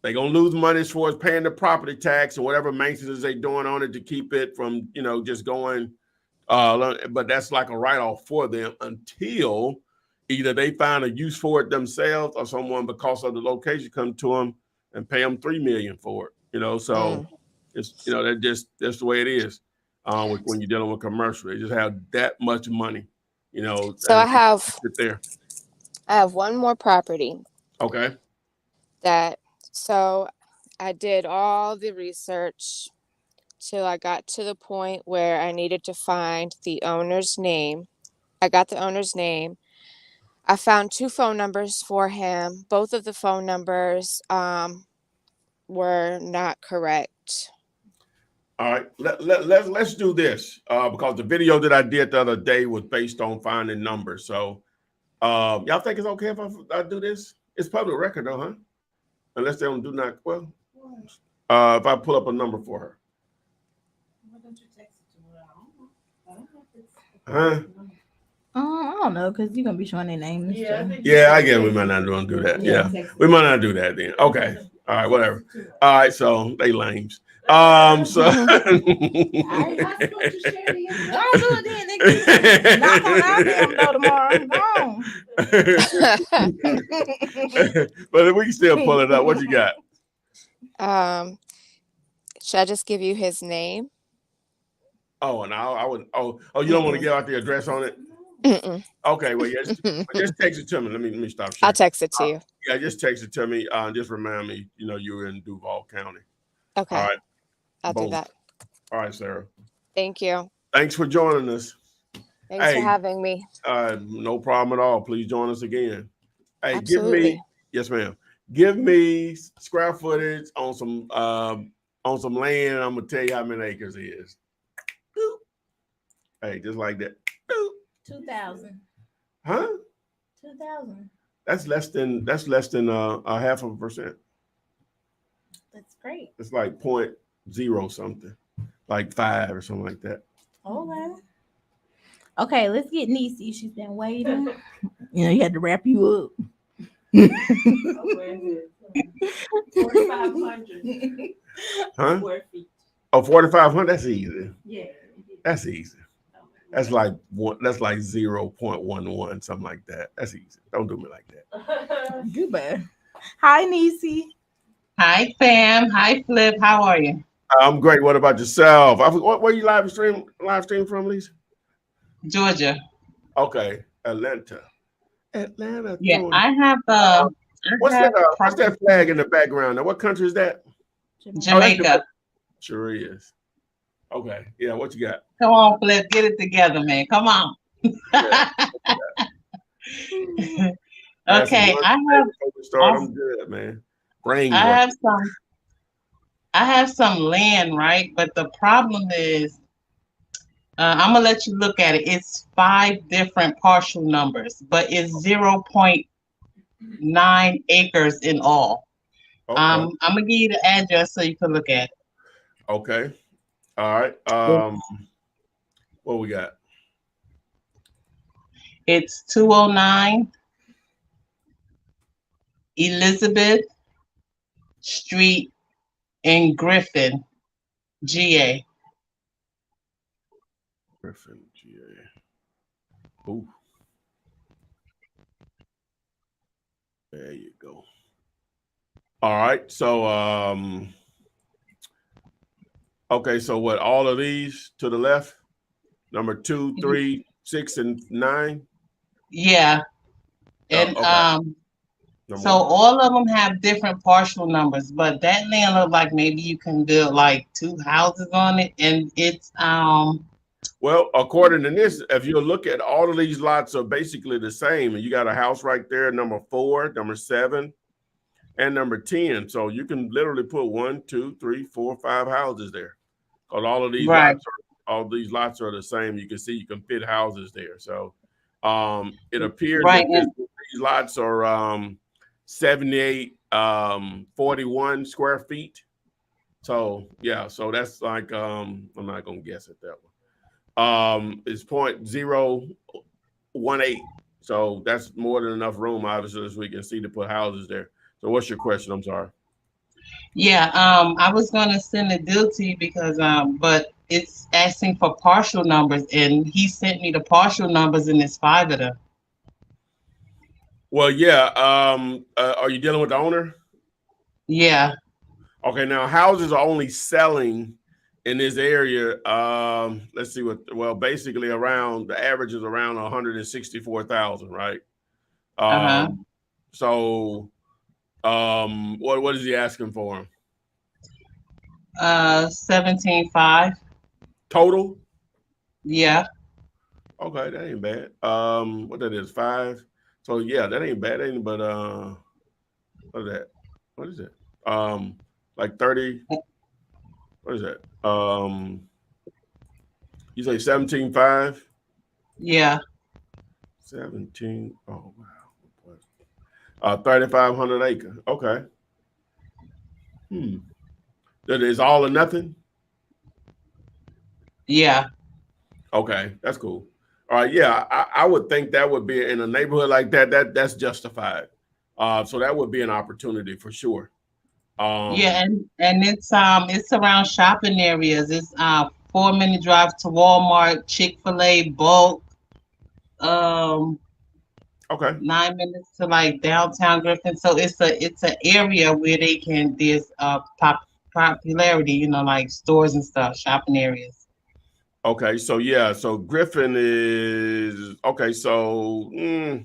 C: They're gonna lose money as far as paying the property tax and whatever maintenance they're doing on it to keep it from just going. But that's like a write-off for them until either they find a use for it themselves or someone, because of the location, come to them and pay them $3 million for it. So it's that's the way it is. When you're dealing with commercial, they just have that much money.
H: So I have
C: there.
H: I have one more property.
C: Okay.
H: So I did all the research till I got to the point where I needed to find the owner's name. I got the owner's name. I found 2 phone numbers for him. Both of the phone numbers were not correct.
C: All right, let's do this because the video that I did the other day was based on finding numbers. So y'all think it's okay if I do this? It's public record though, huh? Unless they don't do not well. If I pull up a number for her.
F: Why don't you text it to her? I don't know if it's
C: Huh?
D: I don't know, because you're gonna be showing their name.
C: Yeah, I guess we might not want to do that. Yeah, we might not do that then. Okay. All right, whatever. All right, so they lames. So
F: I ain't not supposed to share the info.
D: Don't do it then, nigga. Knock on our damn door tomorrow. Go on.
C: but we can still pull it up. What you got?
H: Should I just give you his name?
C: Oh, no, I wouldn't. Oh, you don't want to give out the address on it?
H: Mm-mm.
C: Okay, well, just text it to me. Let me stop sharing.
H: I'll text it to you.
C: Yeah, just text it to me. Just remind me, you're in Duval County.
H: Okay.
C: All right.
H: I'll do that.
C: All right, Sarah.
H: Thank you.
C: Thanks for joining us.
H: Thanks for having me.
C: No problem at all. Please join us again. Hey,
H: Absolutely.
C: yes, ma'am. Give me square footage on some land. I'm gonna tell you how many acres it is. Hey, just like that.
D: 2,000.
C: Huh?
D: 2,000.
C: That's less than a half of a percent.
D: That's great.
C: It's like 0.0 something, like 5 or something like that.
D: Okay. Okay, let's get Niecy. She's been waiting. You know, you had to wrap you up.
F: 4,500
C: Huh?
F: square feet.
C: Oh, 4,500. That's easy.
F: Yeah.
C: That's easy. That's like 0.11, something like that. That's easy. Don't do me like that.
D: Goodbye. Hi, Niecy.
I: Hi, fam. Hi, Flip. How are you?
C: I'm great. What about yourself? Where you live stream from, Lisa?
I: Georgia.
C: Okay, Atlanta.
I: Yeah,
C: Georgia.
I: I have
C: What's that flag in the background? Now, what country is that?
I: Jamaica.
C: Sure is. Okay. Yeah. What you got?
I: Come on, Flip. Get it together, man. Come on.
C: Yeah.
I: Okay,
C: I'm good, man. Brain
I: I
C: work.
I: have some land, right? But the problem is, I'm gonna let you look at it. It's 5 different partial numbers, but it's 0.9 acres in all.
C: Okay.
I: I'm gonna give you the address so you can look at it.
C: Okay. All right. What we got?
I: It's 209 Elizabeth Street in Griffin, GA.
C: Griffin, GA. Ooh. There you go. All right. So okay, so what, all of these to the left? Number 2, 3, 6, and 9?
I: Yeah. And
C: okay.
I: So all of them have different partial numbers, but that land look like maybe you can build like 2 houses on it, and it's
C: well, according to this, if you look at all of these lots are basically the same, and you got a house right there, number 4, number 7, and number 10. So you can literally put 1, 2, 3, 4, 5 houses there. Because all these lots are the same. You can see you can fit houses there. So it appears that these lots are 78 41 square feet. So yeah, so that's like I'm not gonna guess at that one. It's 0.018. So that's more than enough room, obviously, as we can see, to put houses there. So what's your question? I'm sorry.
I: Yeah, I was gonna send a deal to you because but it's asking for partial numbers, and he sent me the partial numbers, and it's 5 of them.
C: Well, yeah. Are you dealing with the owner?
I: Yeah.
C: Okay, now houses are only selling in this area. Let's see basically around the average is around 164,000, right? So what is he asking for him?
I: 17.5
C: total.
I: Yeah.
C: Okay, that ain't bad. What that is, 5. So yeah, that ain't bad. Ain't but what is that? What is it? Like 30. What is that? You say 17.5?
I: Yeah.
C: 17. Oh wow. 3,500 acre. Okay. That is all or nothing?
I: Yeah.
C: Okay, that's cool. All right, yeah, I would think that would be in a neighborhood like that's justified. So that would be an opportunity for sure.
I: Yeah, and it's around shopping areas. It's 4-minute drive to Walmart, Chick-fil-A, Bulk.
C: Okay.
I: 9 minutes to like downtown Griffin. So it's an area where there's popularity, you know, like stores and stuff, shopping areas.
C: Okay, so yeah, so Griffin is okay. So a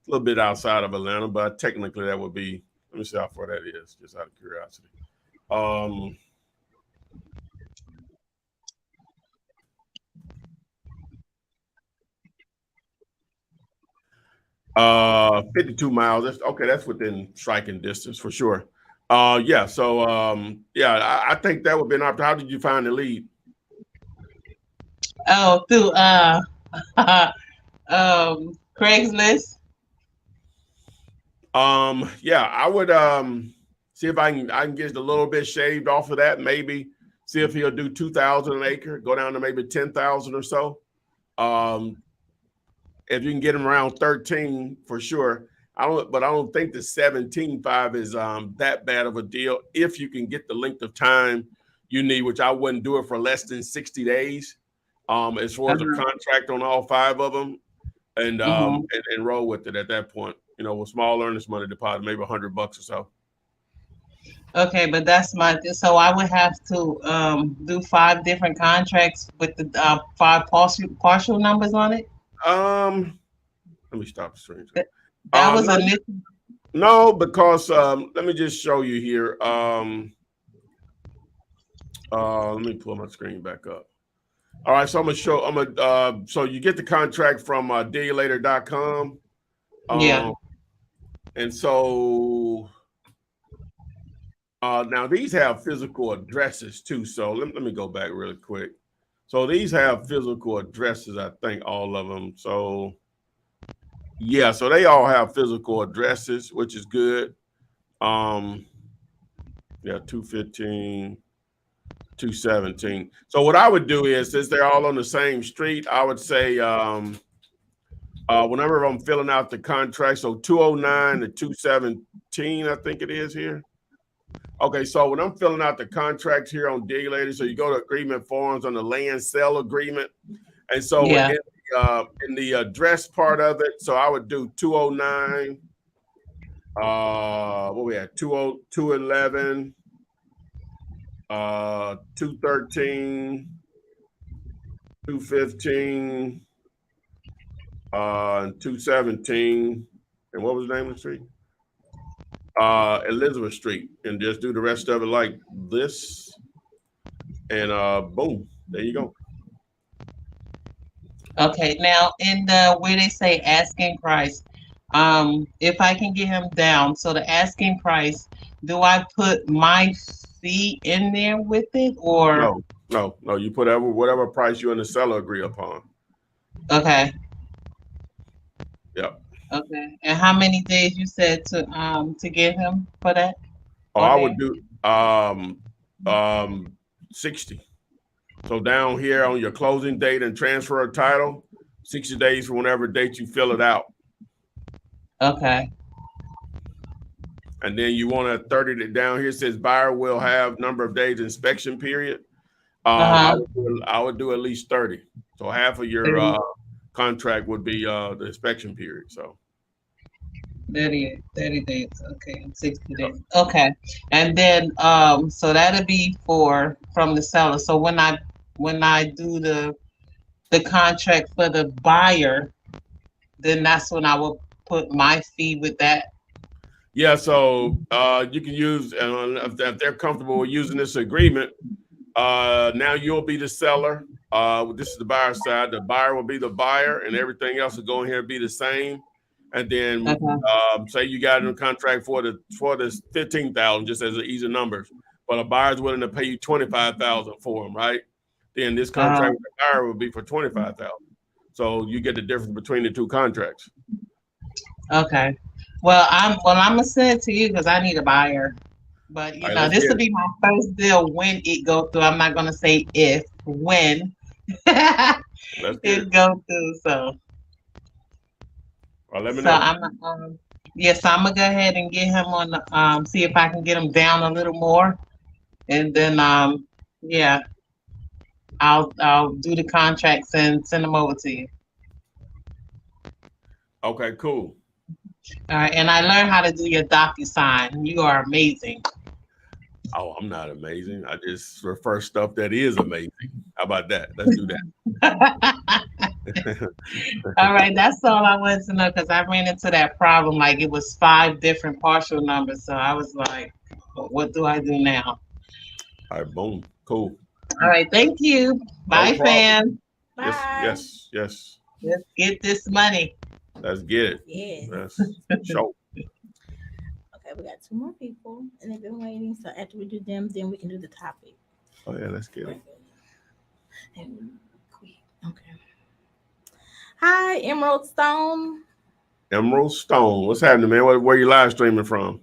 C: little bit outside of Atlanta, but technically that would be. Let me see how far that is, just out of curiosity. 52 miles. That's within striking distance for sure. Yeah. So I think that would be an option. How did you find the lead?
I: Oh, through Craigslist.
C: Yeah, I would see if I can get a little bit shaved off of that. Maybe see if he'll do 2,000 an acre, go down to maybe 10,000 or so. Um, if you can get him around 13 for sure. But I don't think the 17.5 is that bad of a deal if you can get the length of time you need, which I wouldn't do it for less than 60 days. As far as a
I: Uh-huh.
C: contract on all five of them, and
I: Hmm.
C: and roll with it at that point. With small earnest money deposit, maybe $100 or so.
I: Okay, but that's so I would have to do 5 different contracts with the 5 partial numbers on it.
C: Um, Let me stop the stream.
I: That, that was
C: No,
I: initial.
C: no, because let me just show you here. Let me pull my screen back up. All right, so I'm gonna show. So you get the contract from dealator.com.
I: Yeah,
C: Um, and so now these have physical addresses too. So let me go back really quick. So these have physical addresses, I think all of them. So yeah, so they all have physical addresses, which is good. Um, yeah, 215, 217. So what I would do is, since they're all on the same street, I would say whenever I'm filling out the contract, so 209 to 217, I think it is here. Okay, so when I'm filling out the contract here on Dig Lady, so you go to agreement forms on the land sale agreement, and so
I: yeah.
C: in the address part of it, so I would do 209. What we had 211, 213, 215, and 217. And what was the name of the street? Elizabeth Street, and just do the rest of it like this, and boom, there you go.
I: Okay, now in the where they say asking price, if I can get him down, so the asking price, do I put my fee in there with it or
C: No, no, no. You put whatever price you and the seller agree upon.
I: okay,
C: Yep.
I: okay. And how many days you said to get him for that
C: Oh,
I: on
C: I
I: there?
C: would do um 60. So down here on your closing date and transfer of title, 60 days from whenever date you fill it out.
I: Okay.
C: And then you want to 30 that down here says buyer will have number of days inspection period.
I: Uh-huh.
C: I would do at least 30. So half of your
I: 30,
C: contract would be the inspection period. So
I: 30 days. Okay, and 60
C: yep.
I: days. Okay. And then so that'll be for from the seller. So when I do the contract for the buyer, then that's when I will put my fee with that.
C: Yeah, so you can use if they're comfortable with using this agreement. Now you'll be the seller. This is the buyer side. The buyer will be the buyer, and everything else will go in here and be the same. And then
I: Okay.
C: say you got in a contract for the 15,000, just as an easy numbers, but a buyer's willing to pay you 25,000 for them, right? Then this
I: Uh,
C: contract with the buyer will be for 25,000. So you get the difference between the two contracts.
I: okay. Well I'm gonna send it to you because I need a buyer. But
C: All right, let's
I: this
C: get
I: will
C: it.
I: be my first deal when it go through. I'm not gonna say if, when
C: Let's get it.
I: it go through. So
C: All right, let me
I: so
C: know.
I: yes, I'm gonna go ahead and get him on the see if I can get him down a little more, and then yeah, I'll do the contracts and send them over to you.
C: Okay, cool.
I: All right, and I learned how to do your DocuSign. You are amazing.
C: Oh, I'm not amazing. I just refer stuff that is amazing. How about that? Let's do that.
I: All right, that's all I wanted to know because I ran into that problem. Like it was 5 different partial numbers, so I was like, "What do I do now?"
C: All right, boom. Cool.
I: All right, thank you.
C: No
I: Bye,
C: problem.
I: fam.
C: Yes,
D: Bye.
C: yes, yes.
I: Let's get this money.
C: Let's get it.
D: Yes.
C: That's show.
D: Okay, we got two more people, and they've been waiting. So after we do them, then we can do the topic.
C: Oh yeah, let's get it.
D: And quick. Okay. Hi, Emerald Stone.
C: Emerald Stone. What's happening, man? Where you live streaming from?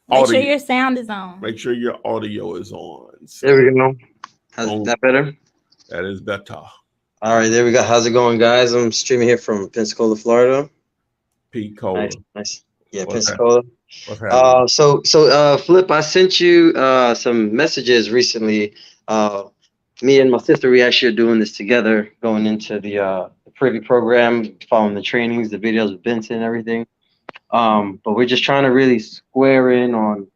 D: Make sure
C: Audio.
D: your sound is on.
C: Make sure your audio is on.
J: There
C: So,
J: we go. How's
C: boom.
J: that better?
C: That is better.
J: All right, there we go. How's it going, guys? I'm streaming here from Pensacola, Florida.
C: Pete Cola.
J: Nice. Yeah,
C: What's
J: Pensacola.
C: What's happening?
J: Flip, I sent you some messages recently. Me and my sister, we actually are doing this together, going into the Privy program, following the trainings, the videos with Benson and everything. But we're just trying to really square in on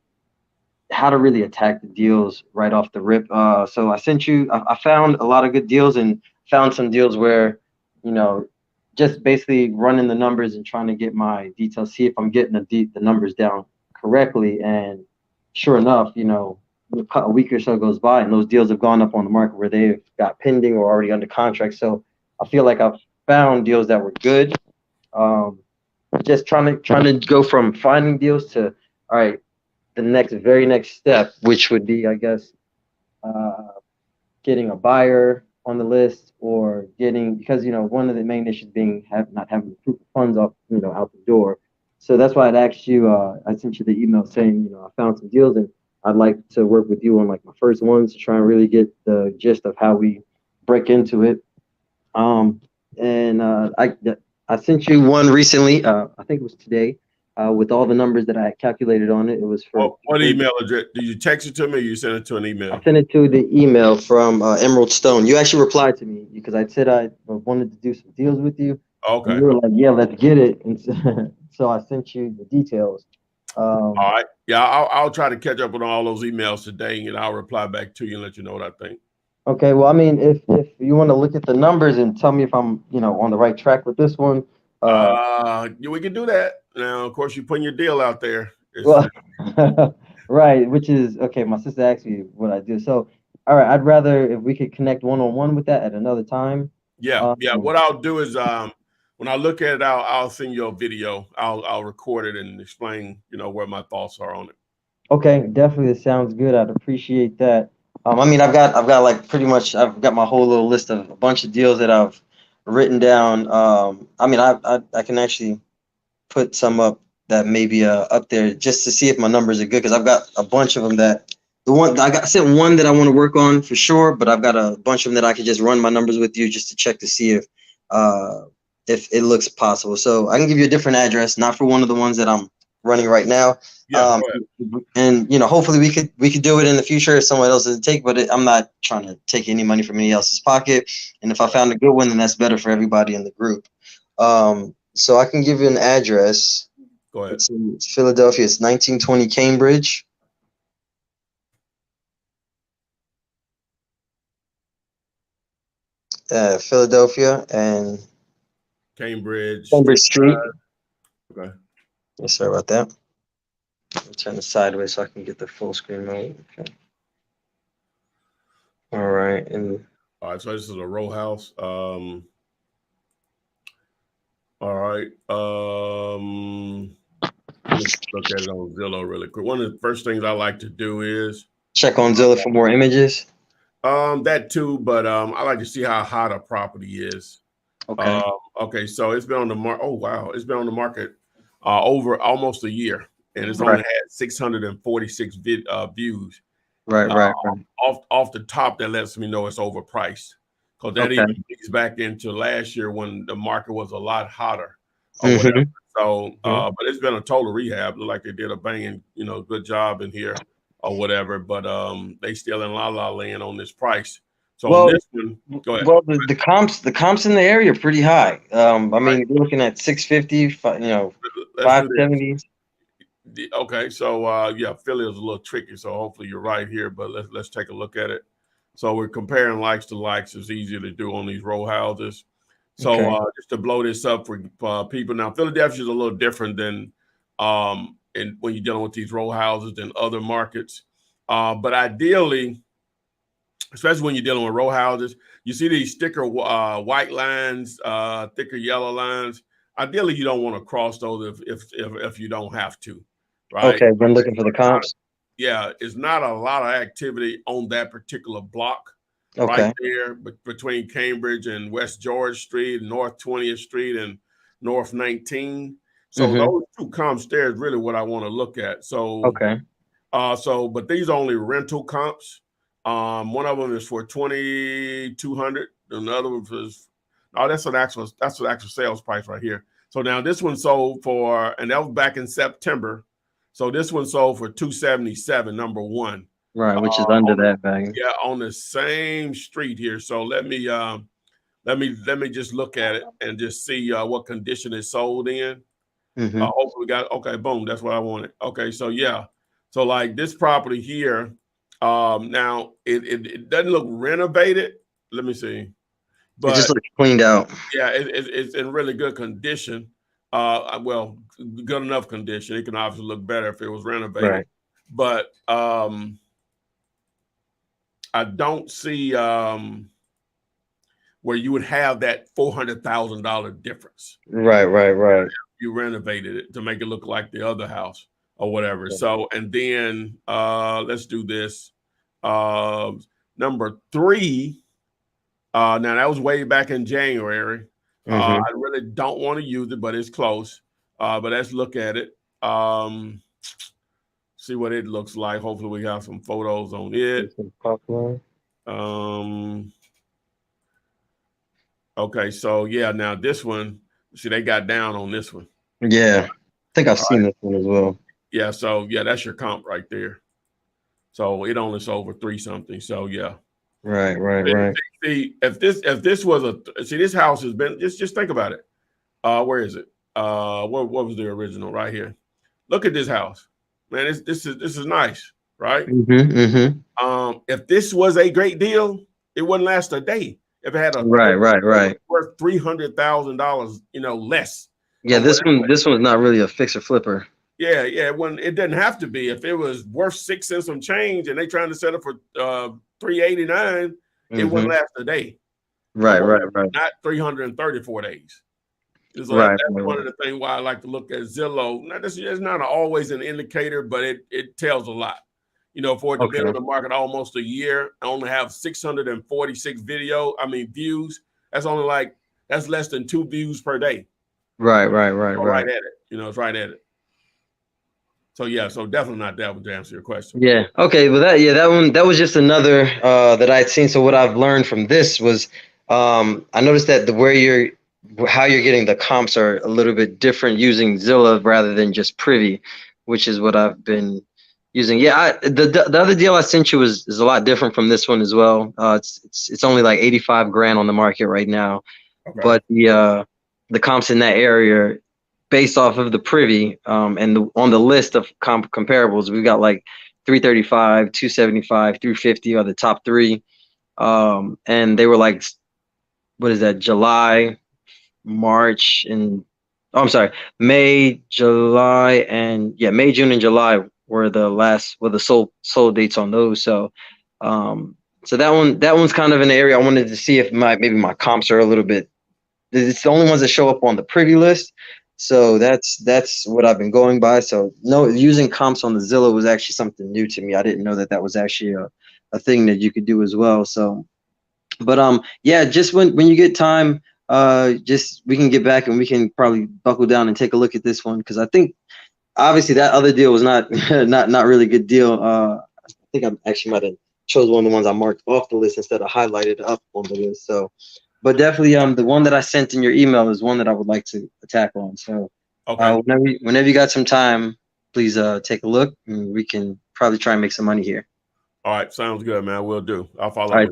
J: how to really attack the deals right off the rip. So I sent you, I found a lot of good deals and found some deals where, you know, just basically running the numbers and trying to get my details, see if I'm getting the numbers down correctly. And sure enough, you know, a week or so goes by and those deals have gone up on the market where they've got pending or already under contract. So I feel like I've found deals that were good. Just trying to go from finding deals to, all right, the very next step, which would be, I guess, getting a buyer on the list or getting, because, you know, one of the main issues being not having the proof of funds off, you know, out the door. So that's why I'd asked you, I sent you the email saying, you know, I found some deals and I'd like to work with you on like my first ones to try and really get the gist of how we break into it. I sent you one recently, I think it was today, with all the numbers that I had calculated on it. It was for
C: What email address? Did you text it to me or you sent it to an email?
J: I sent it to the email from Emerald Stone. You actually replied to me because I said I wanted to do some deals with you.
C: Okay.
J: And you were like, yeah, let's get it. And so I sent you the details.
C: All right. Yeah, I'll try to catch up on all those emails today and I'll reply back to you and let you know what I think.
J: Okay. Well, I mean, if you want to look at the numbers and tell me if I'm, you know, on the right track with this one.
C: Yeah, we can do that. Now, of course, you're putting your deal out there.
J: Well, right, which is okay. My sister asked me what I do. So, all right, I'd rather if we could connect one-on-one with that at another time.
C: Yeah. What I'll do is when I look at it, I'll send you a video. I'll record it and explain, you know, where my thoughts are on it.
J: Okay, definitely. That sounds good. I'd appreciate that. I mean, I've got like pretty much I've got my whole little list of a bunch of deals that I've written down. I mean, I can actually put some up that maybe up there just to see if my numbers are good because I've got a bunch of them that I sent one that I want to work on for sure, but I've got a bunch of them that I could just run my numbers with you just to check to see if it looks possible. So I can give you a different address, not for one of the ones that I'm running right now.
C: Yeah,
J: And you know, hopefully we could do it in the future if someone else doesn't take. But I'm not trying to take any money from anybody else's pocket. And if I found a good one, then that's better for everybody in the group. So I can give you an address.
C: Go ahead.
J: It's in Philadelphia. It's 1920 Cambridge. Philadelphia and
C: Cambridge
J: Street.
C: Okay.
J: Yeah, sorry about that. I'll turn it sideways so I can get the full screen mode. Okay. All right. And
C: all right, so this is a row house. All right. Let's look at it on Zillow really quick. One of the first things I like to do is
J: check on Zillow for more images.
C: That too, but I like to see how hot a property is.
J: Okay.
C: Okay, so it's been on the market. Oh wow, it's been on the market over almost a year, and it's only had 646 views.
J: Right.
C: Off the top, that lets me know it's overpriced because that even leads back into last year when the market was a lot hotter. Or whatever. So, but it's been a total rehab. Look like they did a banging, you know, good job in here or whatever. But they still in la land on this price. So on this one, go ahead.
J: Well, the comps in the area are pretty high. I mean, you're looking at 650, you know, 570.
C: Okay, so yeah, Philly is a little tricky. So hopefully you're right here, but let's take a look at it. So we're comparing likes to likes. It's easier to do on these row houses. So just to blow this up for people now, Philadelphia is a little different than and when you're dealing with these row houses than other markets. But ideally, especially when you're dealing with row houses, you see these thicker white lines, thicker yellow lines. Ideally, you don't want to cross those if you don't have to, right?
J: Okay, I'm looking for the comps.
C: Yeah, it's not a lot of activity on that particular block. right
J: Okay.
C: there between Cambridge and West George Street, North 20th Street, and North 19. So
J: Mm-hmm.
C: those two comps there is really what I want to look at. So,
J: Okay.
C: but these are only rental comps. One of them is for 2,200, and the other one is that's an actual sales price right here. So now this one sold for, and that was back in September. So this one sold for 277, number one.
J: Right, which is under
C: On the,
J: that value.
C: yeah, on the same street here. So let me just look at it and just see what condition it's sold in.
J: Mm-hmm.
C: Hopefully we got okay, boom, that's what I wanted. Okay, so yeah. So like this property here, now it doesn't look renovated. Let me see.
J: It just
C: But
J: looks cleaned out.
C: yeah, it's in really good condition. Well, good enough condition. It can obviously look better if it was renovated.
J: Right.
C: But I don't see where you would have that $400,000 difference.
J: Right.
C: You renovated it to make it look like the other house or whatever.
J: Yeah.
C: So, and then let's do this. Number 3. Now that was way back in January.
J: Mm-hmm.
C: I really don't want to use it, but it's close. But let's look at it. See what it looks like. Hopefully we got some photos on it. Okay, so yeah, now this one, see, they got down on this one.
J: Yeah. I think I've seen this one as well.
C: Yeah, so yeah, that's your comp right there. So it only sold for 3 something. So yeah.
J: Right.
C: See, if this was this house has been just think about it. Where is it? What was the original right here? Look at this house, man. This is nice, right?
J: Mm-hmm.
C: If this was a great deal, it wouldn't last a day. If it had a
J: Right.
C: worth $300,000, less.
J: Yeah, this one's not really a fixer flipper.
C: Yeah. It doesn't have to be. If it was worth 6 cents some change and they trying to sell it for $389, it wouldn't last a day.
J: Right.
C: Not 334 days. So that's one of the things why I like to look at Zillow. Now, this is not always an indicator, but it tells a lot. For it to be on the market almost a year, I only have 646 views. That's less than 2 views per day.
J: Right.
C: Right at it. It's right at it. So yeah, so definitely not that one to answer your question.
J: Yeah. Okay. Well, that was just another that I'd seen. So what I've learned from this was I noticed that how you're getting the comps are a little bit different using Zillow rather than just Privy, which is what I've been using. Yeah. The other deal I sent you is a lot different from this one as well. It's only like 85 grand on the market right now, but the comps in that area, based off of the Privy and on the list of comparables, we've got like 335, 275, 350 are the top 3. And they were like, what is that? July, March, and May, July, and May, June, and July were the sold dates on those. So, so that one's kind of an area I wanted to see if maybe my comps are a little bit. It's the only ones that show up on the Privy list. So that's what I've been going by. So no, using comps on the Zillow was actually something new to me. I didn't know that was actually a thing that you could do as well. So, but just when you get time, just we can get back and we can probably buckle down and take a look at this one, because I think obviously that other deal was not not really good deal. I think I actually might have chose one of the ones I marked off the list instead of highlighted up on the list. So. But definitely, the one that I sent in your email is one that I would like to attack on. So, whenever you got some time, please take a look, and we can probably try and make some money here.
C: All right, sounds good, man. We'll do. I'll follow.
J: All right,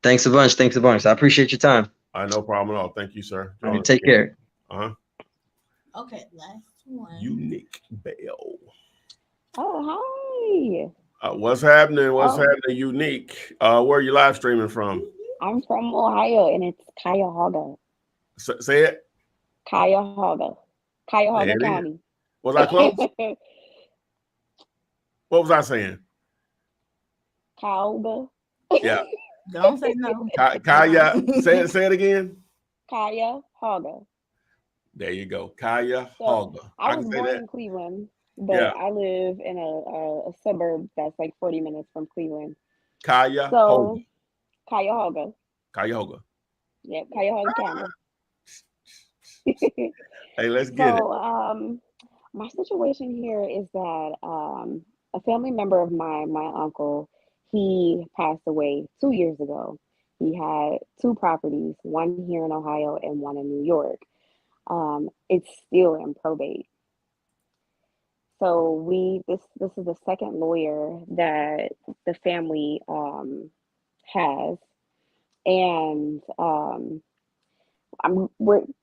J: thanks a bunch. I appreciate your time.
C: No problem at all. Thank you, sir.
J: All right, take care.
D: Okay, last one.
C: Unique Bell.
K: Oh, hi.
C: What's happening? What's happening, Unique? Where are you live streaming from?
K: I'm from Ohio, and it's Cuyahoga.
C: Say it.
K: Cuyahoga County.
C: Was I close? What was I saying?
K: Cuyahoga.
D: Yeah. Don't say no.
C: Kaya. Say it again.
K: Cuyahoga.
C: There you go. Cuyahoga.
K: I was born in Cleveland, but I live in a suburb that's like 40 minutes from Cleveland.
C: Cuyahoga.
K: Cuyahoga.
C: Cuyahoga.
K: Yep, Cuyahoga County.
C: Hey, let's get it.
K: So, my situation here is that a family member of mine, my uncle, he passed away 2 years ago. He had two properties, one here in Ohio and one in New York. It's still in probate. So this is the second lawyer that the family has, and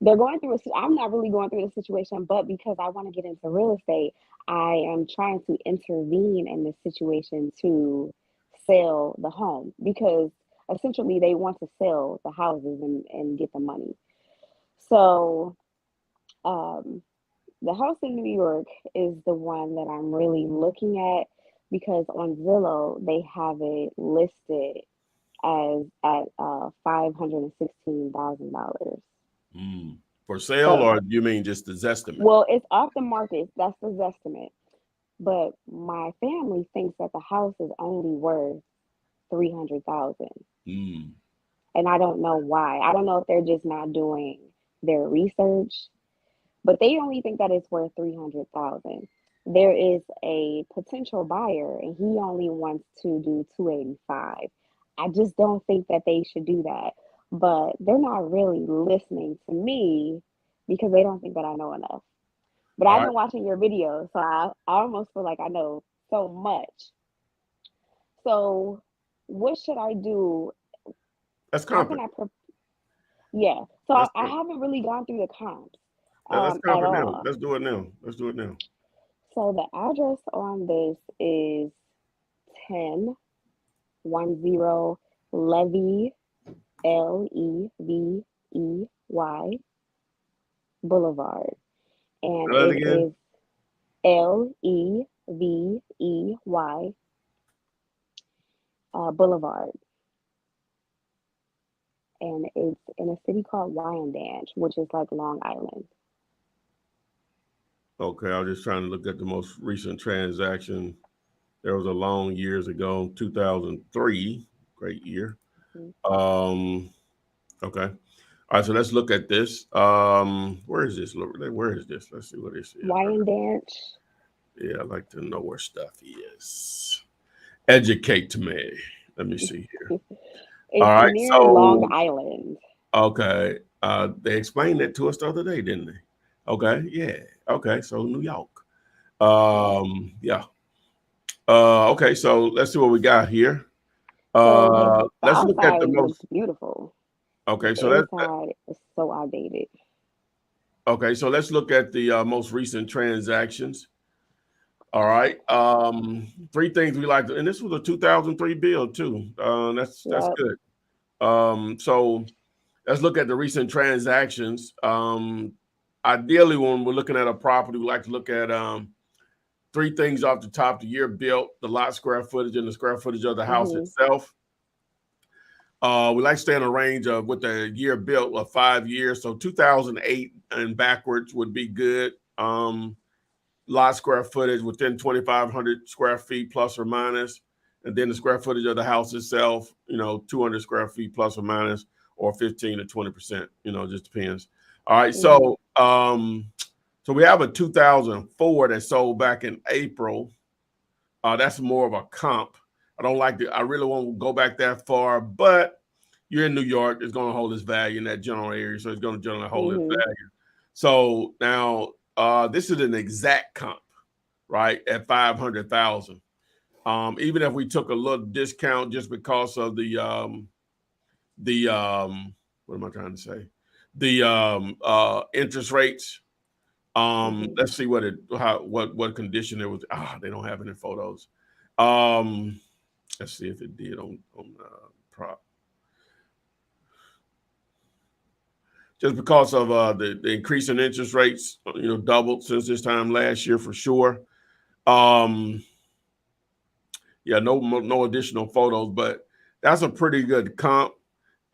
K: they're going through I'm not really going through the situation, but because I want to get into real estate, I am trying to intervene in this situation to sell the home because essentially they want to sell the houses and get the money. So um, the house in New York is the one that I'm really looking at because on Zillow they have it listed as at $516,000.
C: Mm. For sale,
K: So,
C: or you mean just the estimate?
K: well, it's off the market. That's the estimate. But my family thinks that the house is only worth 300,000,
C: Mm.
K: and I don't know why. I don't know if they're just not doing their research, but they only think that it's worth 300,000. There is a potential buyer, and he only wants to do 285. I just don't think that they should do that. But they're not really listening to me because they don't think that I know enough. But
C: All
K: I've
C: right.
K: been watching your videos, so I almost feel like I know so much. So, what should I do?
C: Let's
K: How
C: comp
K: can
C: it.
K: I yeah. So I,
C: Let's
K: I
C: comp.
K: haven't really gone through the comps
C: Let's comp
K: at
C: it now.
K: all.
C: Let's do it now. Let's do it now.
K: So the address on this is 1010 Levy, Levey Boulevard. And
C: Say that
K: it
C: again.
K: is Levey Boulevard. And it's in a city called Wyandanch, which is like Long Island.
C: Okay, I was just trying to look at the most recent transaction. There was a long years ago, 2003, great year.
K: Mhm.
C: Um, okay. All right, so let's look at this. Where is this? Where is this? Let's see what this is.
K: Wyandanch.
C: Yeah, I like to know where stuff is. Educate me. Let me see here. All
K: It's
C: right,
K: near Long
C: so
K: Island.
C: okay, they explained that to us the other day, didn't they? Okay, yeah. Okay, so New York.
K: Yeah.
C: Yeah. Okay, so let's see what we got here.
K: So the
C: Let's look at
K: outside
C: the
K: looks
C: most.
K: beautiful,
C: Okay,
K: but the
C: so let's
K: inside is so outdated.
C: okay, so let's look at the most recent transactions. All right. Three things we like to, and this was a 2003 bill too. That's
K: Yep.
C: good. So let's look at the recent transactions. Ideally, when we're looking at a property, we like to look at three things off the top: the year built, the lot square footage, and the square footage of the house
K: Mhm.
C: itself. We like to stay in a range of with the year built of 5 years. So 2008 and backwards would be good. Lot square footage within 2,500 square feet plus or minus, and then the square footage of the house itself, 200 square feet plus or minus, or 15 to 20%. Just depends. All right,
K: Mhm.
C: so we have a 2004 that sold back in April. That's more of a comp. I don't like to. I really won't go back that far, but you're in New York. It's going to hold its value in that general area, so it's going to generally hold its
K: Mhm.
C: value. So now this is an exact comp, right? At 500,000. Even if we took a little discount just because of the what am I trying to say? The interest rates.
K: Mhm.
C: Let's see what condition it was. They don't have any photos. Um, let's see if it did on prop. Just because of the increase in interest rates, doubled since this time last year for sure. Um, yeah, no additional photos, but that's a pretty good comp.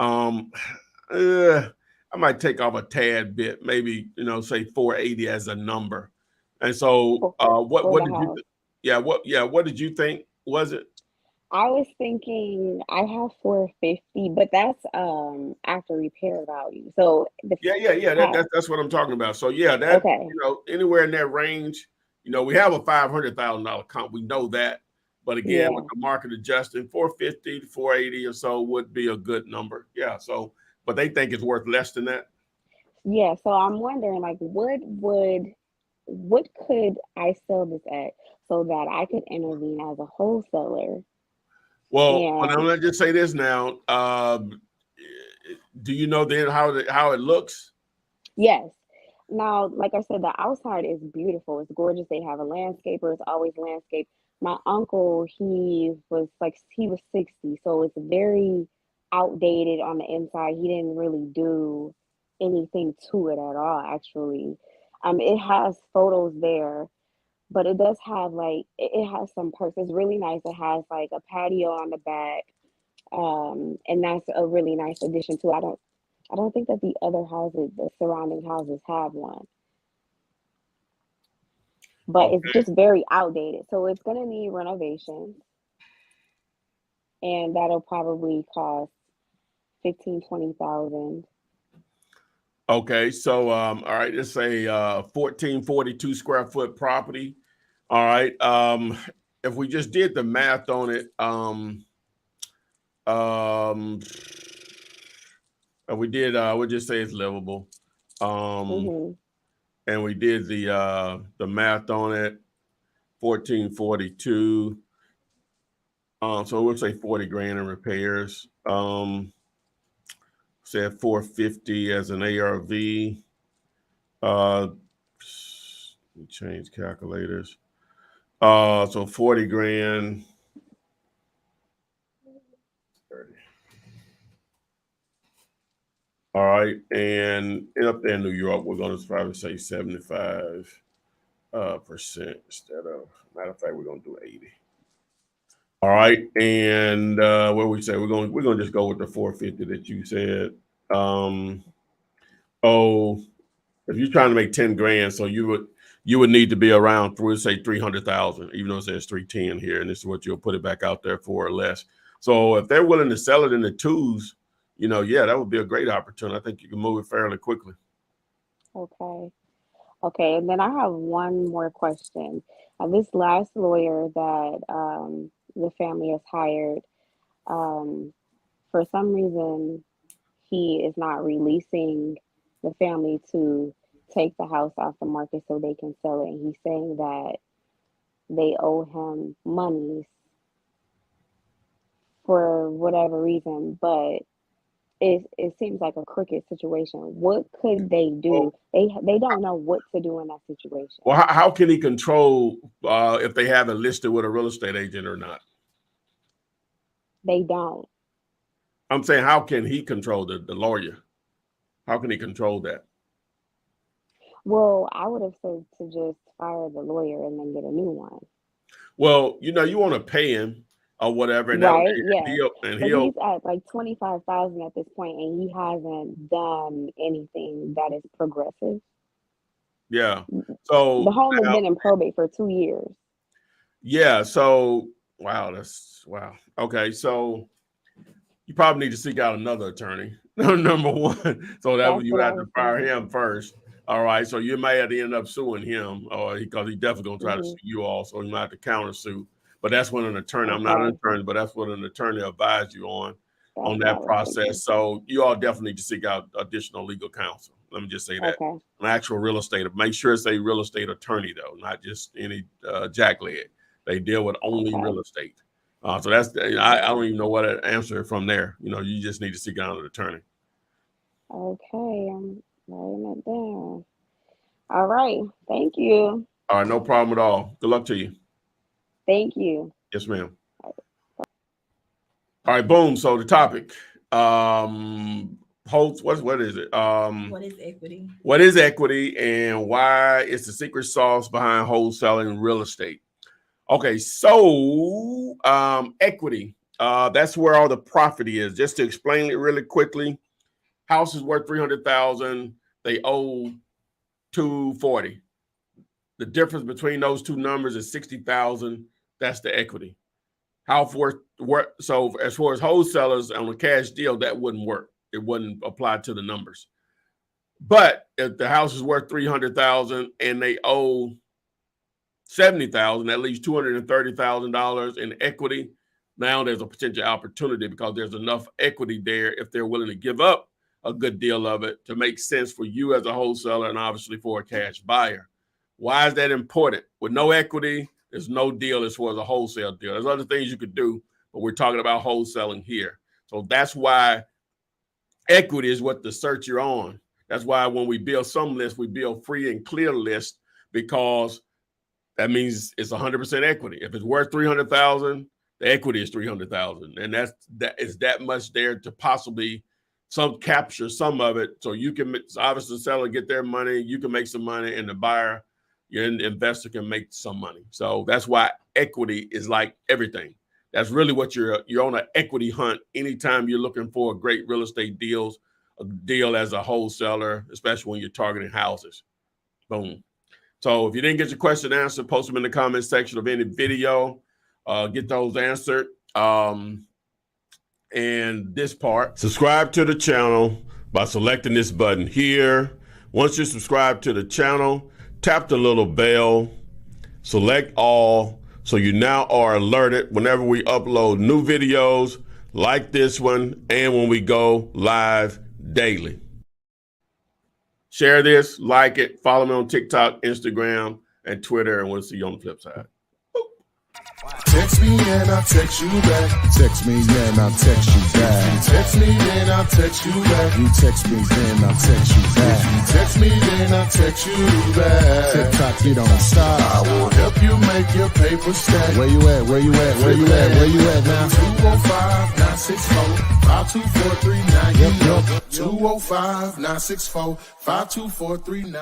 C: Um, I might take off a tad bit, maybe say 480 as a number. And so,
K: For
C: what
K: for
C: what
K: the
C: did you?
K: house.
C: What did you think? Was it?
K: I was thinking I have 450, but that's after repair value. So the
C: Yeah.
K: past,
C: That's what I'm talking about. So yeah, that
K: okay,
C: anywhere in that range, we have a $500,000 comp. We know that, but again, with
K: yeah.
C: the market adjusting, 450 to 480 or so would be a good number. Yeah. So, but they think it's worth less than that.
K: Yeah, so I'm wondering like what could I sell this at so that I could intervene as a wholesaler?
C: Well, now
K: And
C: let's just say this now. Do you know then how it looks?
K: yes. Now, like I said, the outside is beautiful. It's gorgeous. They have a landscaper. It's always landscape. My uncle, he was 60, so it's very outdated on the inside. He didn't really do anything to it at all, actually. It has photos there, but it does have it has some perks. It's really nice. It has like a patio on the back. And that's a really nice addition too. I don't think that the other houses, the surrounding houses have one, but it's
C: Okay.
K: just very outdated. So it's gonna need renovations, and that'll probably cost 15-20,000.
C: Okay. So all right, it's a 1442 square foot property. All right. If we just did the math on it, um if we did we'll just say it's livable. Um
K: Mm-hmm.
C: and we did the math on it, 1442. So we'll say 40 grand in repairs. Said 450 as an ARV. Uh, let me change calculators. So 40 grand. 30. All right, and up there in New York, we're going to probably say 75 percent instead of. Matter of fact, we're going to do 80. All right, and what we say we're going to just go with the 450 that you said. Um, oh, if you're trying to make 10 grand, so you would need to be around, we'll say 300,000, even though it says 310 here, and this is what you'll put it back out there for or less. So if they're willing to sell it in the twos, yeah, that would be a great opportunity. I think you can move it fairly quickly.
K: Okay. Okay, and then I have one more question. This last lawyer that the family has hired, um, for some reason, he is not releasing the family to take the house off the market so they can sell it. And he's saying that they owe him monies for whatever reason, but it seems like a crooked situation. What could they do?
C: Well,
K: They don't know what to do in that situation.
C: well, how can he control if they have it listed with a real estate agent or not?
K: They don't.
C: I'm saying, how can he control the lawyer? How can he control that?
K: Well, I would have said to just fire the lawyer and then get a new one.
C: Well, you want to pay him or whatever, and that
K: Right?
C: and
K: Yeah.
C: he'll and
K: But
C: he'll
K: he's at like 25,000 at this point and he hasn't done anything that is progressive.
C: yeah.
K: The
C: So
K: home has
C: now,
K: been in probate for 2 years.
C: yeah. So wow, that's wow. Okay, so you probably need to seek out another attorney. Number one, so that
K: That's
C: you
K: what
C: would
K: I
C: have to
K: was
C: fire
K: thinking.
C: him first. All right, so you may have to end up suing him, or because he's definitely gonna try to
K: Hmm.
C: sue you also. You might have to counter sue. But that's when an attorney. I'm not an
K: Okay.
C: attorney, but that's what an attorney advise you
K: That's
C: on
K: what I
C: that
K: was thinking.
C: process. So you all definitely need to seek out additional legal counsel. Let me just say that
K: Okay.
C: an actual real estate. Make sure it's a real estate attorney though, not just any jackleg. They deal with only
K: Okay.
C: real estate. So that's I don't even know what to answer from there. You just need to seek out an attorney.
K: Okay. I'm writing it down. All right. Thank you.
C: All right, no problem at all. Good luck to you.
K: Thank you.
C: Yes, ma'am. All right, boom. So the topic, holds what is it?
D: What is equity?
C: What is equity and why it's the secret sauce behind wholesaling real estate? Okay, so equity. That's where all the profit is. Just to explain it really quickly, house is worth 300,000. They owe 240. The difference between those two numbers is 60,000. That's the equity. So as far as wholesalers on a cash deal, that wouldn't work. It wouldn't apply to the numbers. But if the house is worth $300,000 and they owe $70,000, that leaves $230,000 in equity. Now there's a potential opportunity because there's enough equity there if they're willing to give up a good deal of it to make sense for you as a wholesaler and obviously for a cash buyer. Why is that important? With no equity, there's no deal as far as a wholesale deal. There's other things you could do, but we're talking about wholesaling here. So that's why equity is what the search you're on. That's why when we build some lists, we build free and clear lists, because that means it's 100% equity. If it's worth $300,000, the equity is $300,000, and that is that much there to possibly capture some of it. So you can obviously the seller get their money, you can make some money, and the buyer, your investor, can make some money. So that's why equity is like everything. That's really what you're on an equity hunt anytime you're looking for great real estate deals, a deal as a wholesaler, especially when you're targeting houses. Boom. So if you didn't get your question answered, post them in the comment section of any video. Get those answered. And this part, subscribe to the channel by selecting this button here. Once you subscribe to the channel, tap the little bell, select all, so you now are alerted whenever we upload new videos like this one and when we go live daily. Share this, like it, follow me on TikTok, Instagram, and Twitter, and we'll see you on the flip side.
A: Text me and I'll text you back.
B: Text me, and I'll text you back.
A: Text me, then I'll text you back.
B: You text me, then I'll text you back.
A: Text me, then I'll text you back.
B: TikTok, you don't stop.
A: I will help you make your paper stack.
B: Where you at? Where you at? Where you at? Where you at now?
A: 205-964-5243.
B: Yep.
A: 205-964-5243.